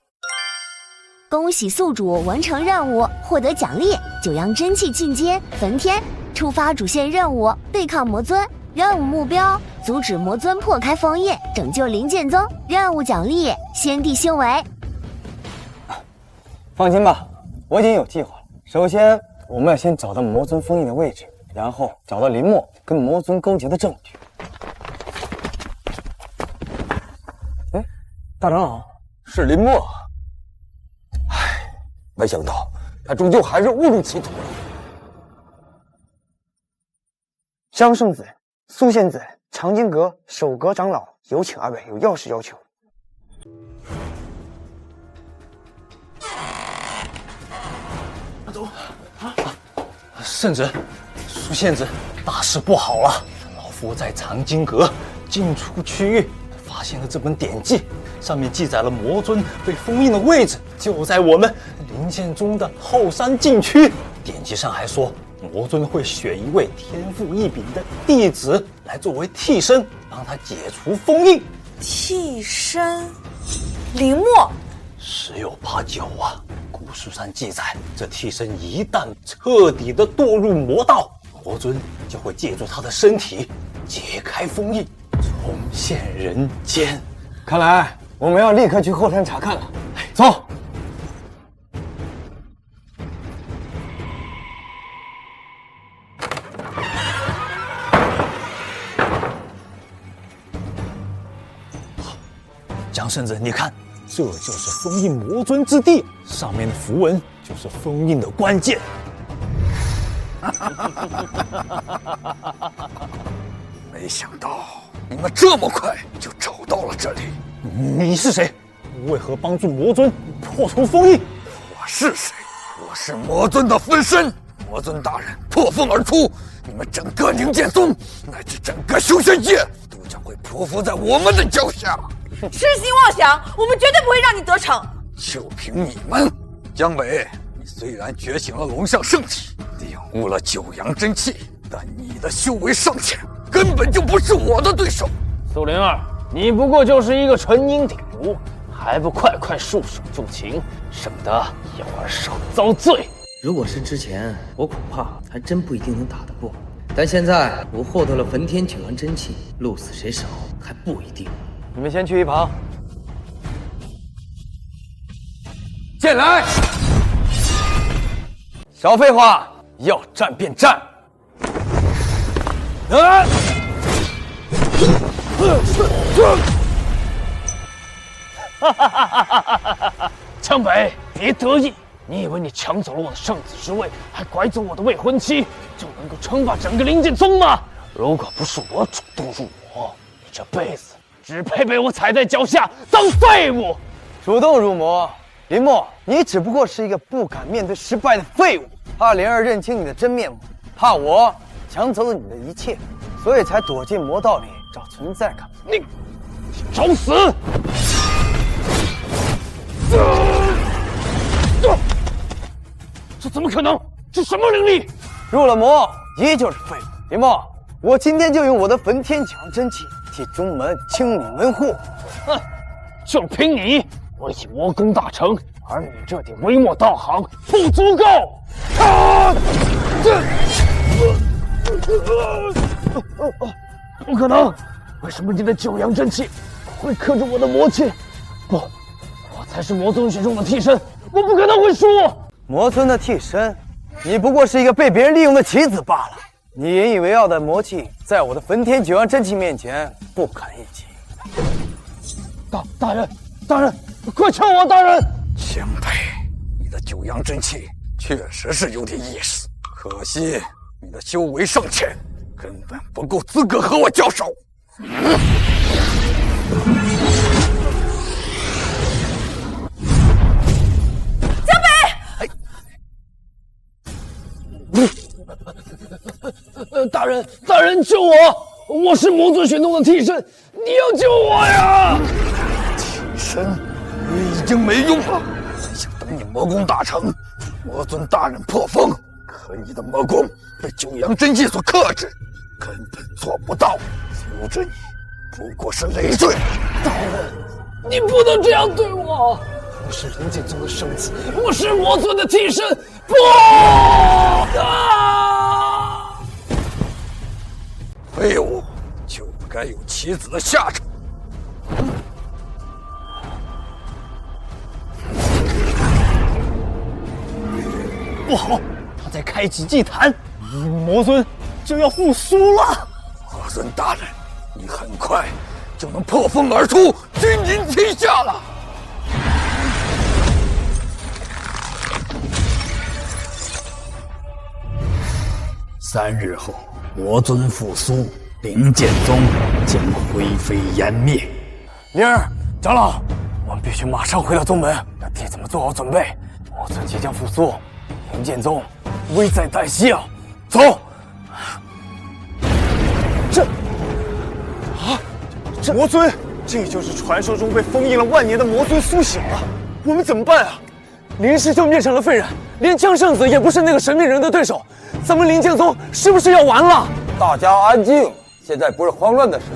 恭喜宿主完成任务，获得奖励九阳真气进阶焚天，触发主线任务对抗魔尊。任务目标：阻止魔尊破开封印，拯救林剑宗。任务奖励：先帝修为。放心吧，我已经有计划了。首先，我们要先找到魔尊封印的位置，然后找到林墨跟魔尊勾结的证据。哎，大长老，是林墨。唉，没想到他终究还是误入歧途了。张圣子、苏仙子、长金阁守阁长老，有请二位有要事要求。走圣子、苏仙子，大事不好了！老夫在藏经阁进出区域发现了这本典籍，上面记载了魔尊被封印的位置，就在我们林剑宗的后山禁区。典籍上还说，魔尊会选一位天赋异禀的弟子来作为替身，帮他解除封印。替身，林墨，十有八九啊！古书上记载，这替身一旦彻底的堕入魔道，魔尊就会借助他的身体解开封印，重现人间。看来我们要立刻去后山查看了。走。江圣子，你看，这就是封印魔尊之地，上面的符文就是封印的关键。没想到你们这么快就找到了这里。你是谁？为何帮助魔尊破除封印？我是谁？我是魔尊的分身。魔尊大人破封而出，你们整个灵剑宗乃至整个修仙界都将会匍匐在我们的脚下。痴心妄想，我们绝对不会让你得逞。就凭你们，江北，你虽然觉醒了龙象圣体，领悟了九阳真气，但你的修为尚浅，根本就不是我的对手。苏灵儿，你不过就是一个纯阴鼎炉，还不快快束手就擒，省得有儿少遭罪。如果是之前，我恐怕还真不一定能打得过。但现在我获得了焚天九阳真气，鹿死谁手还不一定。你们先去一旁。进来！少废话，要战便战。江北，别得意，你以为你抢走了我的圣子之位，还拐走我的未婚妻，就能够称霸整个灵剑宗吗？如果不是我主动入魔，你这辈子只配被我踩在脚下当废物。主动入魔，林墨，你只不过是一个不敢面对失败的废物，怕灵儿认清你的真面目，怕我抢走了你的一切，所以才躲进魔道里找存在感。你找死！这怎么可能？这什么灵力？入了魔依旧是废物。林墨，我今天就用我的焚天九阳真气替宗门清理门户。哼，就凭你，我已魔功大成，而你这点微末道行不足够。不可能！为什么你的九阳真气会克制我的魔气？不，我才是魔尊血中的替身，我不可能会输。魔尊的替身，你不过是一个被别人利用的棋子罢了。你引以为傲的魔气，在我的焚天九阳真气面前不堪一击。大人，快救我！大人，江北，你的九阳真气确实是有点意思，可惜你的修为尚浅，根本不够资格和我交手。江北，大人救我！我是魔尊玄宗的替身，你要救我呀！替身，你已经没用了。想等你魔功大成，魔尊大人破风，可你的魔功被九阳真气所克制，根本做不到。留着你不过是累赘。大人，你不能这样对我！我是灵剑宗的圣子，我是魔尊的替身，不！废物，就不该有棋子的下场。不好，他在开启祭坛，魔尊就要复苏了。魔尊大人，你很快就能破风而出，君临天下了。3日后，魔尊复苏，灵剑宗将灰飞烟灭。灵儿，长老，我们必须马上回到宗门，让弟子们做好准备。魔尊即将复苏，灵剑宗危在旦夕啊！走。这魔尊，这就是传说中被封印了万年的魔尊苏醒了。我们怎么办啊？林师就灭成了废人，连江圣子也不是那个神秘人的对手。咱们灵剑宗是不是要完了？大家安静，现在不是慌乱的时候。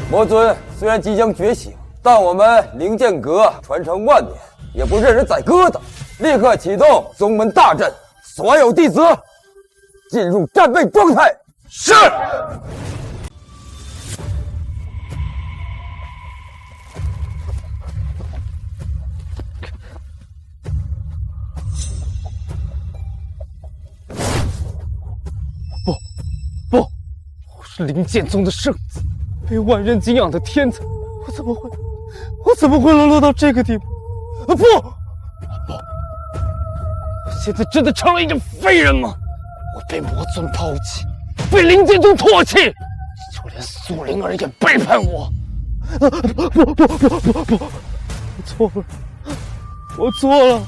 魔尊虽然即将觉醒，但我们灵剑阁传承万年，也不任人宰割的。立刻启动宗门大阵，所有弟子进入战备状态。是。不，我是灵剑宗的圣子，被万人敬仰的天才，我怎么会沦落到这个地步？不，我现在真的成了一个废人吗？我被魔尊抛弃，被灵剑宗唾弃，就连苏灵儿也背叛我。不，我错了，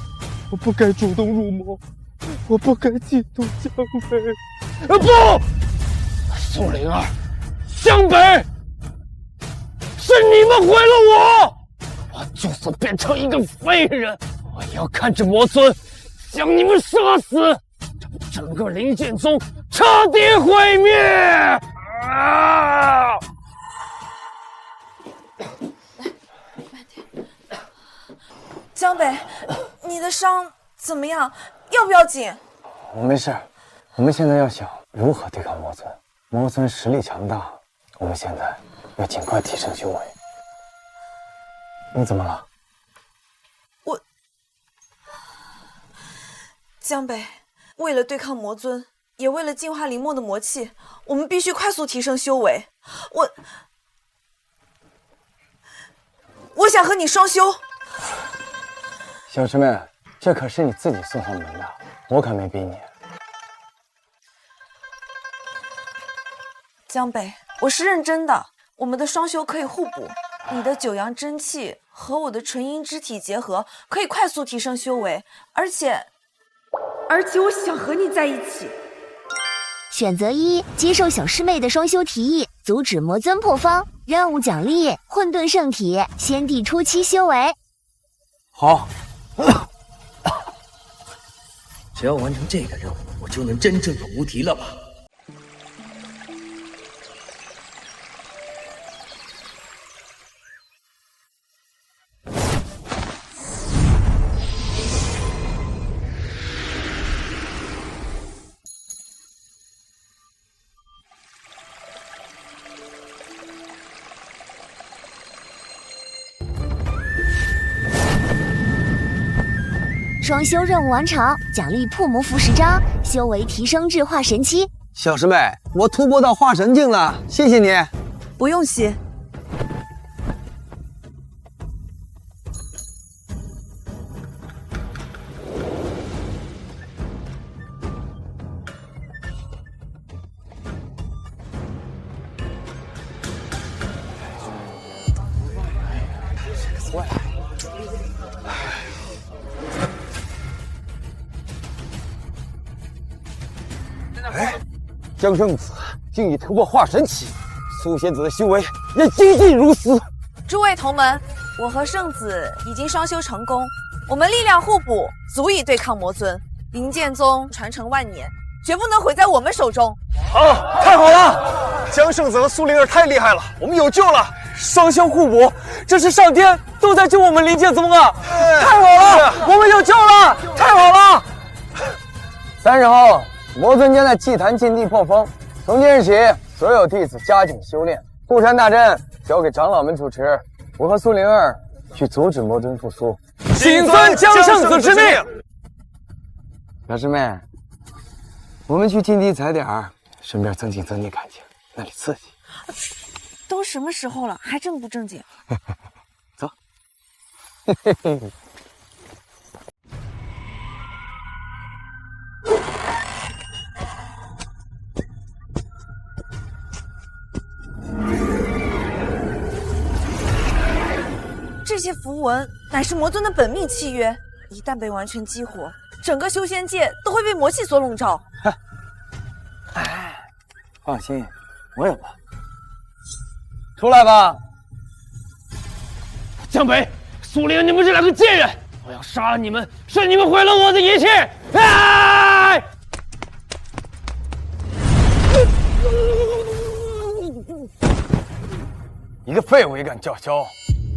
我不该主动入魔，我不该嫉妒江北。不！苏灵儿，江北，是你们毁了我！我就算变成一个废人，我也要看着魔尊将你们杀死，让整个灵剑宗彻底毁灭！啊！江北，你的伤怎么样？要不要紧？我没事，我们现在要想如何对抗魔尊。魔尊实力强大，我们现在要尽快提升修为。你怎么了？江北，为了对抗魔尊，也为了净化林墨的魔气，我们必须快速提升修为。我想和你双修。小师妹，这可是你自己送上门的，我可没逼你。江北，我是认真的，我们的双修可以互补，你的九阳真气和我的纯阴之体结合，可以快速提升修为，而且我想和你在一起。选择一，接受小师妹的双修提议，阻止魔尊破方。任务奖励：混沌圣体，先帝初期修为。好，只要完成这个任务，我就能真正的无敌了吧？双修任务完成，奖励破魔符10张，修为提升至化神期。小师妹，我突破到化神境了，谢谢你。不用谢。江圣子竟已突破化神期，苏仙子的修为也精进如斯。诸位同门，我和圣子已经双修成功，我们力量互补，足以对抗魔尊。灵剑宗传承万年，绝不能毁在我们手中。好，太好了！江圣子和苏灵儿太厉害了，我们有救了！双修互补，这是上天都在救我们灵剑宗啊！太好了，我们有救了！太好了！3日后，魔尊将在祭坛禁地破风。从今日起，所有弟子加紧修炼。护山大阵交给长老们主持，我和苏灵儿去阻止魔尊复苏。谨遵江圣子之命。小师妹，我们去禁地踩点儿，顺便增进感情，那里刺激。都什么时候了，还正不正经？走。这些符文乃是魔尊的本命契约，一旦被完全激活，整个修仙界都会被魔气所笼罩。哎，放心，我有了。出来吧！江北、苏灵，你们这两个贱人，我要杀了你们，是你们毁了我的一切！哎！一个废物也敢叫嚣！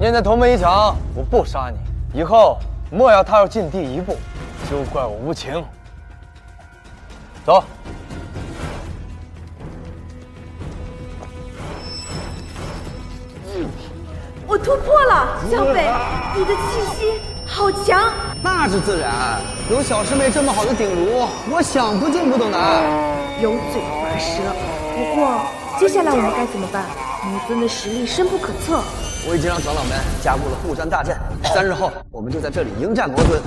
念在同门一场，我不杀你，以后莫要踏入禁地一步，休怪我无情。走。我突破了，江北，你的气息好强。那是自然，有小师妹这么好的鼎炉，我想不进不都难。油嘴滑舌。不过接下来我们该怎么办？魔尊的实力深不可测。我已经让长老们加固了护山大阵，3日后我们就在这里迎战魔尊。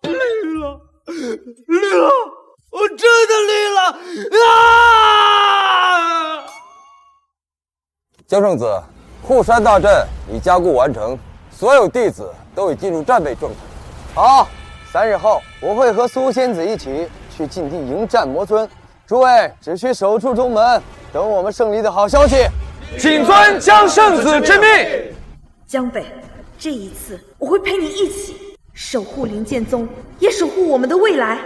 绿了，绿了，我真的绿了啊！江圣子，护山大阵已加固完成，所有弟子都已进入战备状态。好，3日后我会和苏仙子一起去禁地迎战魔尊，诸位只需守住中门，等我们胜利的好消息。谨遵江圣子之命。江北，这一次我会陪你一起守护灵剑宗，也守护我们的未来。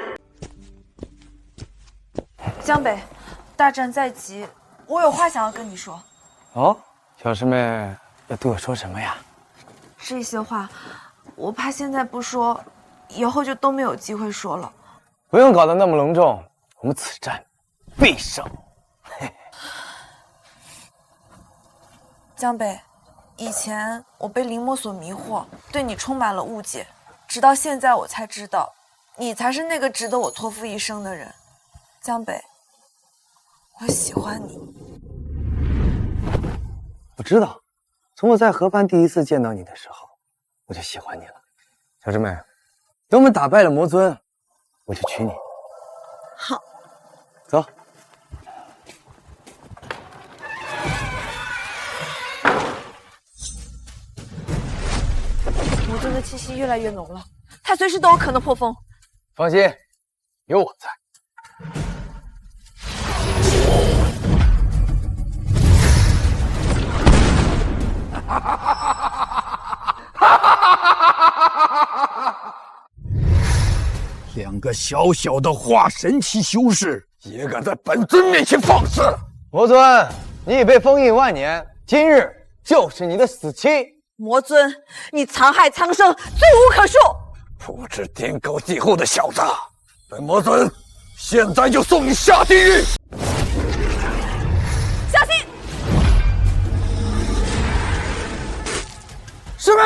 江北，大战在即，我有话想要跟你说。哦，小师妹要对我说什么呀？这些话，我怕现在不说，以后就都没有机会说了。不用搞得那么隆重，我们此战必胜。江北，以前我被灵魔所迷惑，对你充满了误解，直到现在我才知道，你才是那个值得我托付一生的人。江北，我喜欢你。我知道，从我在河畔第一次见到你的时候，我就喜欢你了。小师妹，等我们打败了魔尊，我就娶你。好，走。魔尊的气息越来越浓了，他随时都有可能破风。放心，有我在。两个小小的化神期修士也敢在本尊面前放肆！魔尊，你已被封印万年，今日就是你的死期。魔尊，你残害苍生，罪无可恕！不知天高地厚的小子，本魔尊现在就送你下地狱！小心！师妹！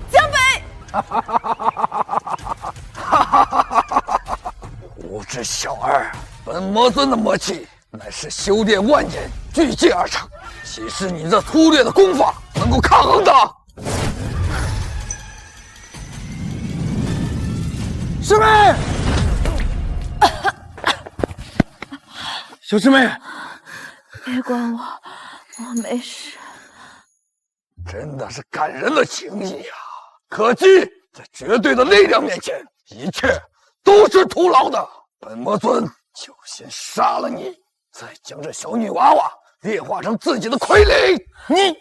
江北！无知小儿，本魔尊的魔气乃是修炼万年聚集而成，岂是你这粗略的功法能够抗衡的？师妹，小师妹，别管我，我没事。真的是感人的情谊呀！可惜在绝对的力量面前，一切都是徒劳的。本魔尊就先杀了你，再将这小女娃娃炼化成自己的傀儡。你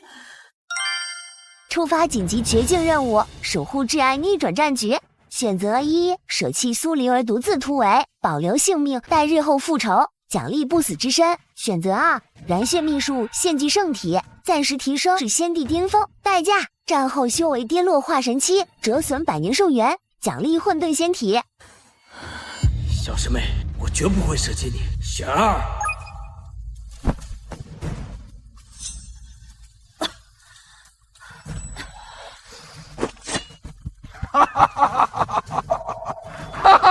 触发紧急绝境任务，守护挚爱逆转战局。选择一，舍弃苏灵儿独自突围，保留性命待日后复仇，奖励不死之身。选择二，燃血秘术献祭圣体，暂时提升至先帝巅峰，代价战后修为跌落化神期，折损百年寿元，奖励混沌仙体。小师妹，我绝不会舍弃你。选二。哈哈哈哈哈哈！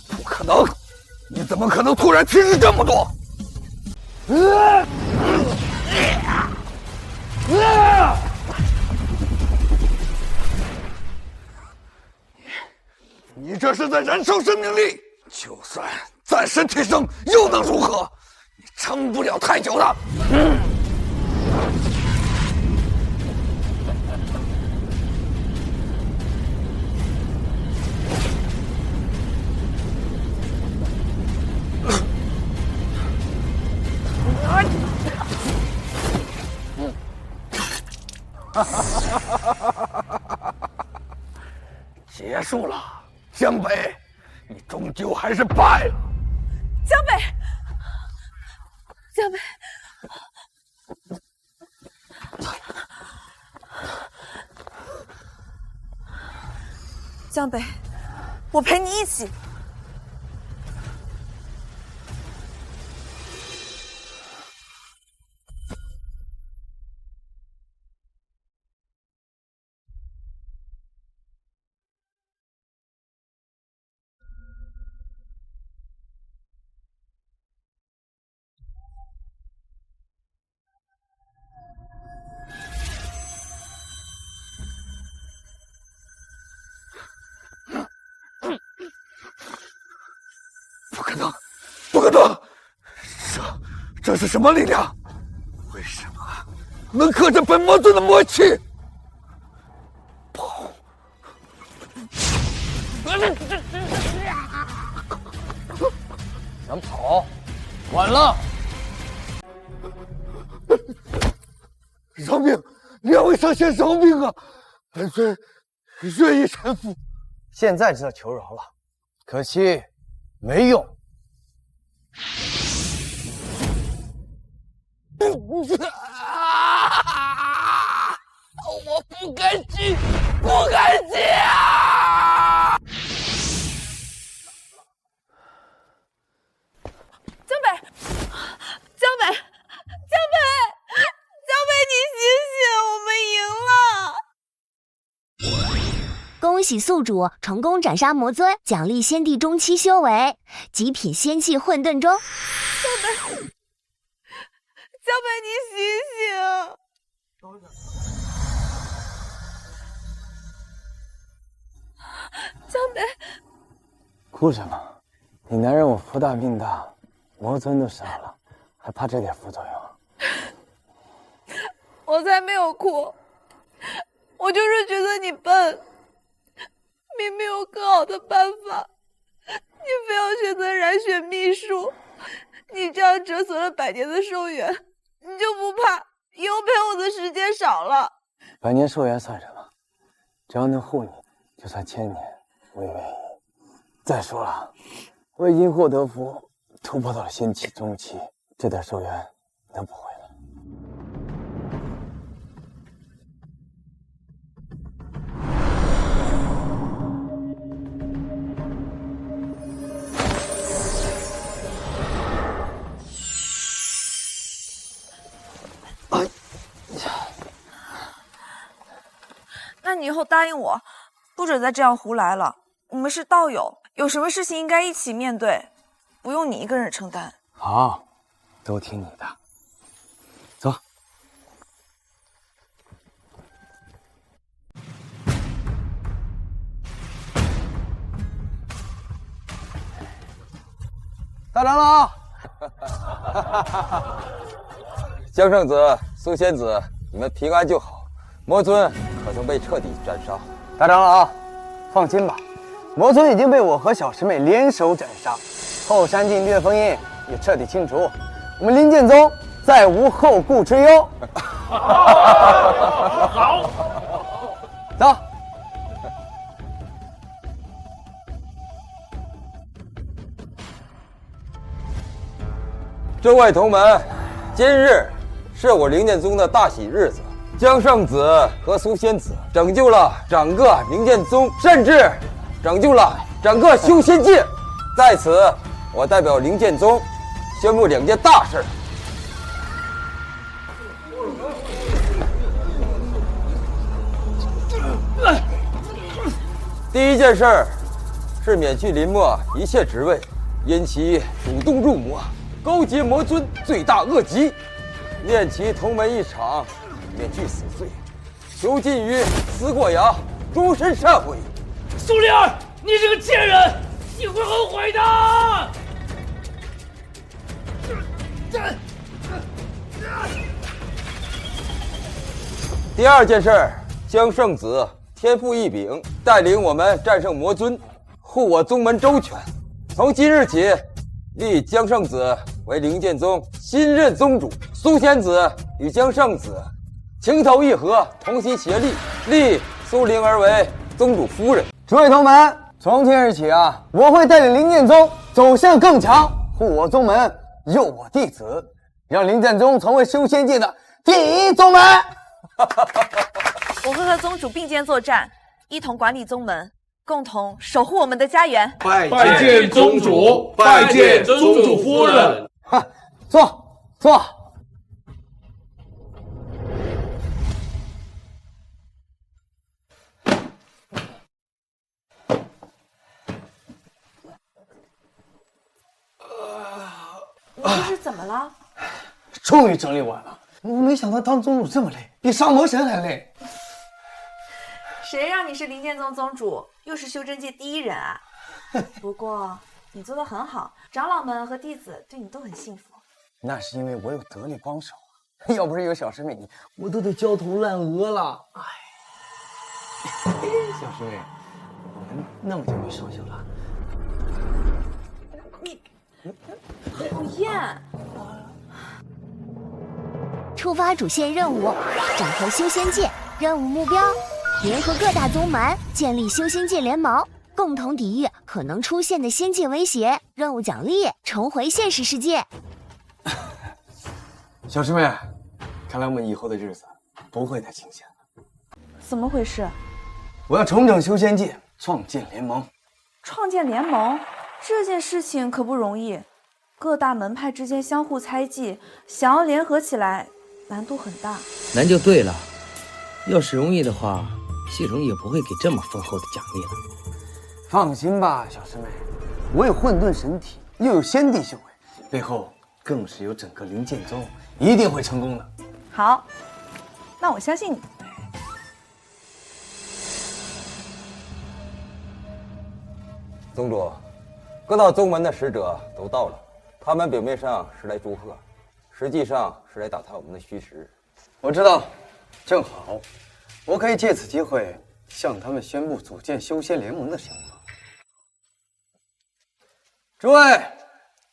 不可能！你怎么可能突然提示这么多？你这是在燃烧生命力，就算暂时提升又能如何？你撑不了太久的。结束了，江北，你终究还是败了。江北，江北，江北，我陪你一起。不可能！这是什么力量？为什么能克制本魔尊的魔气？跑！想跑，晚了！饶命！两位上仙饶命啊！本尊愿意臣服。现在知道求饶了，可惜没用。我不甘心，不甘心啊！喜宿主成功斩杀魔尊，奖励仙帝中期修为，极品仙气混沌中。江北，你醒醒！江北，哭什么？你男人我福大命大，魔尊都杀了，还怕这点副作用？我才没有哭，我就是觉得你笨。明明有更好的办法，你非要选择染血秘术。你这样折损了100年的寿元，你就不怕以后陪我的时间少了？100年寿元算什么？只要能护你，就算1000年我也愿意。再说了，我已经获得福，突破到了仙气中期，这点寿元能不回来？那你以后答应我，不准再这样胡来了。我们是道友，有什么事情应该一起面对，不用你一个人承担。好，都听你的。走。大长老，江圣子、苏仙子，你们平安就好。魔尊可曾被彻底斩杀？大长老，放心吧，魔尊已经被我和小师妹联手斩杀，后山禁掠封印也彻底清除，我们灵剑宗再无后顾之忧。好，走。诸位同门，今日是我灵剑宗的大喜日子。江圣子和苏仙子拯救了整个灵剑宗，甚至拯救了整个修仙界。在此，我代表灵剑宗宣布2件大事。第一件事是免去林墨一切职位，因其主动入魔，勾结魔尊，罪大恶极，念其同门一场，免去死罪，囚禁于思过崖，终身忏悔。苏灵儿，你这个贱人，你会后悔的。第二件事，江圣子天赋异禀，带领我们战胜魔尊，护我宗门周全。从今日起，立江圣子为灵剑宗新任宗主，苏仙子与江圣子情投意合，同心协力，立苏灵儿为宗主夫人。诸位同门，从今日起啊，我会带领灵剑宗走向更强，护我宗门，佑我弟子，让灵剑宗成为修仙界的第一宗门。我会和宗主并肩作战，一同管理宗门，共同守护我们的家园。拜见宗主，拜见宗主夫人。坐，坐。你这是怎么了？终于整理完了。我没想到当宗主这么累，比杀魔神还累。谁让你是灵剑宗宗主，又是修真界第一人啊？不过你做得很好，长老们和弟子对你都很信服。那是因为我有得力帮手啊，要不是有小师妹你，我都得焦头烂额了。哎，小师妹，我们那么久没收修了。你讨厌。触发主线任务，整合修仙界。任务目标：联合各大宗门，建立修仙界联盟，共同抵御可能出现的仙界威胁。任务奖励：重回现实世界。小师妹，看来我们以后的日子不会太清闲了。怎么回事？我要重整修仙界，创建联盟。创建联盟这件事情可不容易，各大门派之间相互猜忌，想要联合起来难度很大。难就对了，要是容易的话，系统也不会给这么丰厚的奖励了。放心吧，小师妹，我有混沌神体，又有先帝修为，背后更是有整个灵剑宗，一定会成功的。好，那我相信你。宗主，各大宗门的使者都到了，他们表面上是来祝贺，实际上是来打探我们的虚实。我知道，正好，我可以借此机会向他们宣布组建修仙联盟的想法。诸位，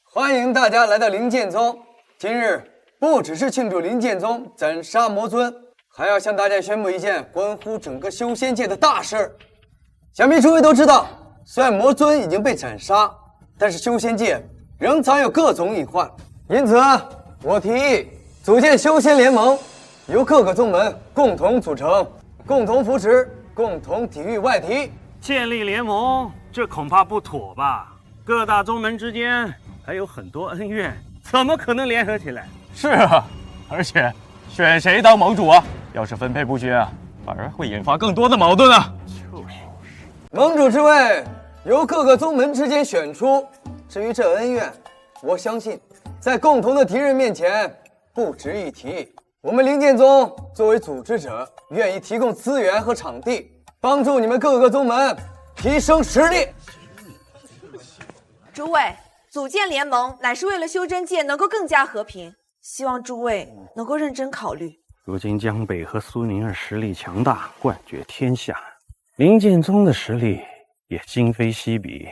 欢迎大家来到灵剑宗。今日不只是庆祝灵剑宗斩杀魔尊，还要向大家宣布一件关乎整个修仙界的大事。想必诸位都知道，虽然魔尊已经被斩杀，但是修仙界仍藏有各种隐患，因此我提议组建修仙联盟，由各个宗门共同组成，共同扶持，共同抵御外敌。建立联盟，这恐怕不妥吧？各大宗门之间还有很多恩怨，怎么可能联合起来？是啊，而且选谁当盟主啊？要是分配不均啊，反而会引发更多的矛盾啊。盟主之位由各个宗门之间选出。至于这恩怨，我相信在共同的敌人面前不值一提。我们灵剑宗作为组织者，愿意提供资源和场地，帮助你们各个宗门提升实力。诸位，组建联盟乃是为了修真界能够更加和平，希望诸位能够认真考虑。如今江北和苏宁儿实力强大，冠绝天下，灵剑宗的实力也今非昔比，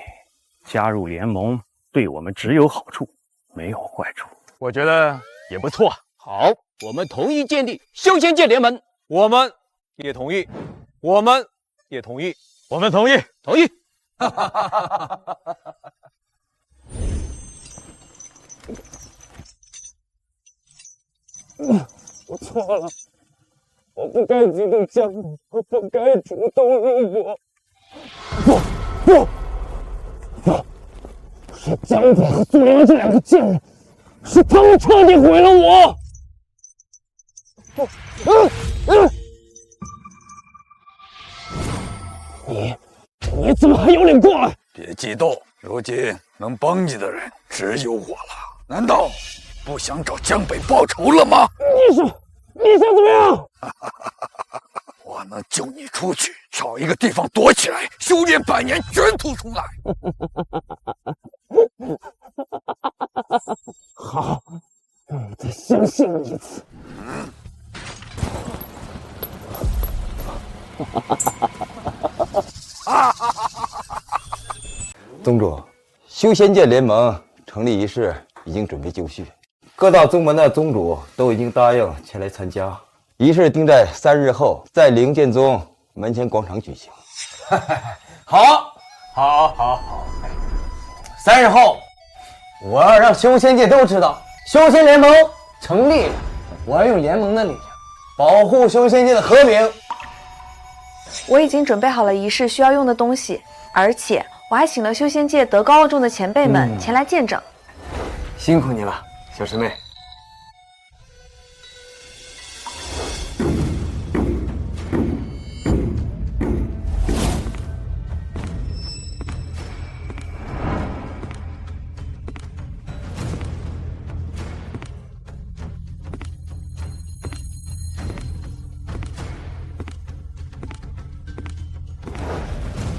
加入联盟对我们只有好处，没有坏处。我觉得也不错。好，我们同意建立修仙界联盟。我们也同意，我们也同意，我们同意，同意。我错了，我不该激动江北，我不该主动入伙。不，是江北和苏灵儿这两个贱人，是他们彻底毁了我。你怎么还有脸过来？别激动，如今能帮你的人只有我了。难道不想找江北报仇了吗？你想怎么样？我能救你出去，找一个地方躲起来，修炼100年，卷土重来。好，让我再相信你一次。宗主，修仙界联盟成立仪式已经准备就绪，各大宗门的宗主都已经答应前来参加。仪式定在3日后，在灵剑宗门前广场举行。好，3日后，我要让修仙界都知道，修仙联盟成立了。我要用联盟的力量保护修仙界的和平。我已经准备好了仪式需要用的东西，而且我还请了修仙界德高望重的前辈们前来见证。辛苦你了，小师妹。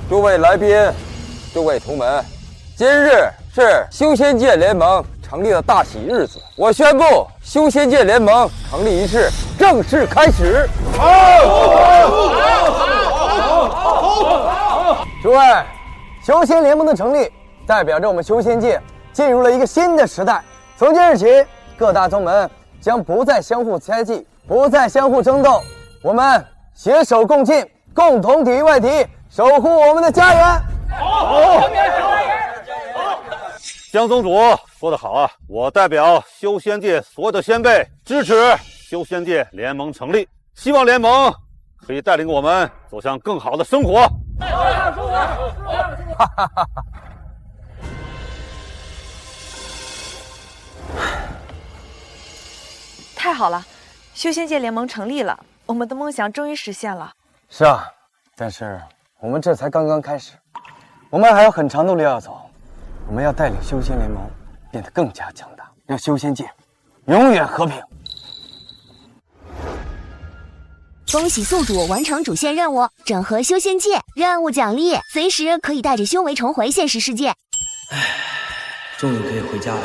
诸位来宾，诸位同门，今日是修仙界联盟成立的大喜日子，我宣布修仙界联盟成立仪式正式开始。诸位，修仙联盟的成立，代表着我们修仙界进入了一个新的时代。从今日起，各大宗门将不再相互猜忌，不再相互争斗，我们携手共进，共同抵御外敌，守护我们的家园。江宗主说得好啊！我代表修仙界所有的先辈支持修仙界联盟成立，希望联盟可以带领我们走向更好的生活。太好了，修仙界联盟成立了，我们的梦想终于实现了。是啊，但是我们这才刚刚开始，我们还有很长的路要走。我们要带领修仙联盟变得更加强大，让修仙界永远和平。恭喜宿主完成主线任务，整合修仙界。任务奖励，随时可以带着修为重回现实世界。终于可以回家了。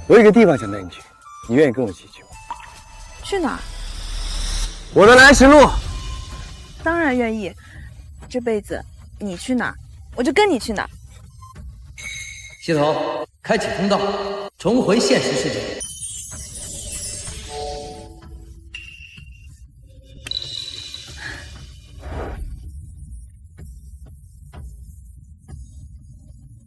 我有个地方想带你去，你愿意跟我一起去吗？去哪儿？我的来时路。当然愿意。这辈子你去哪儿，我就跟你去哪儿。系统开启通道，重回现实世界。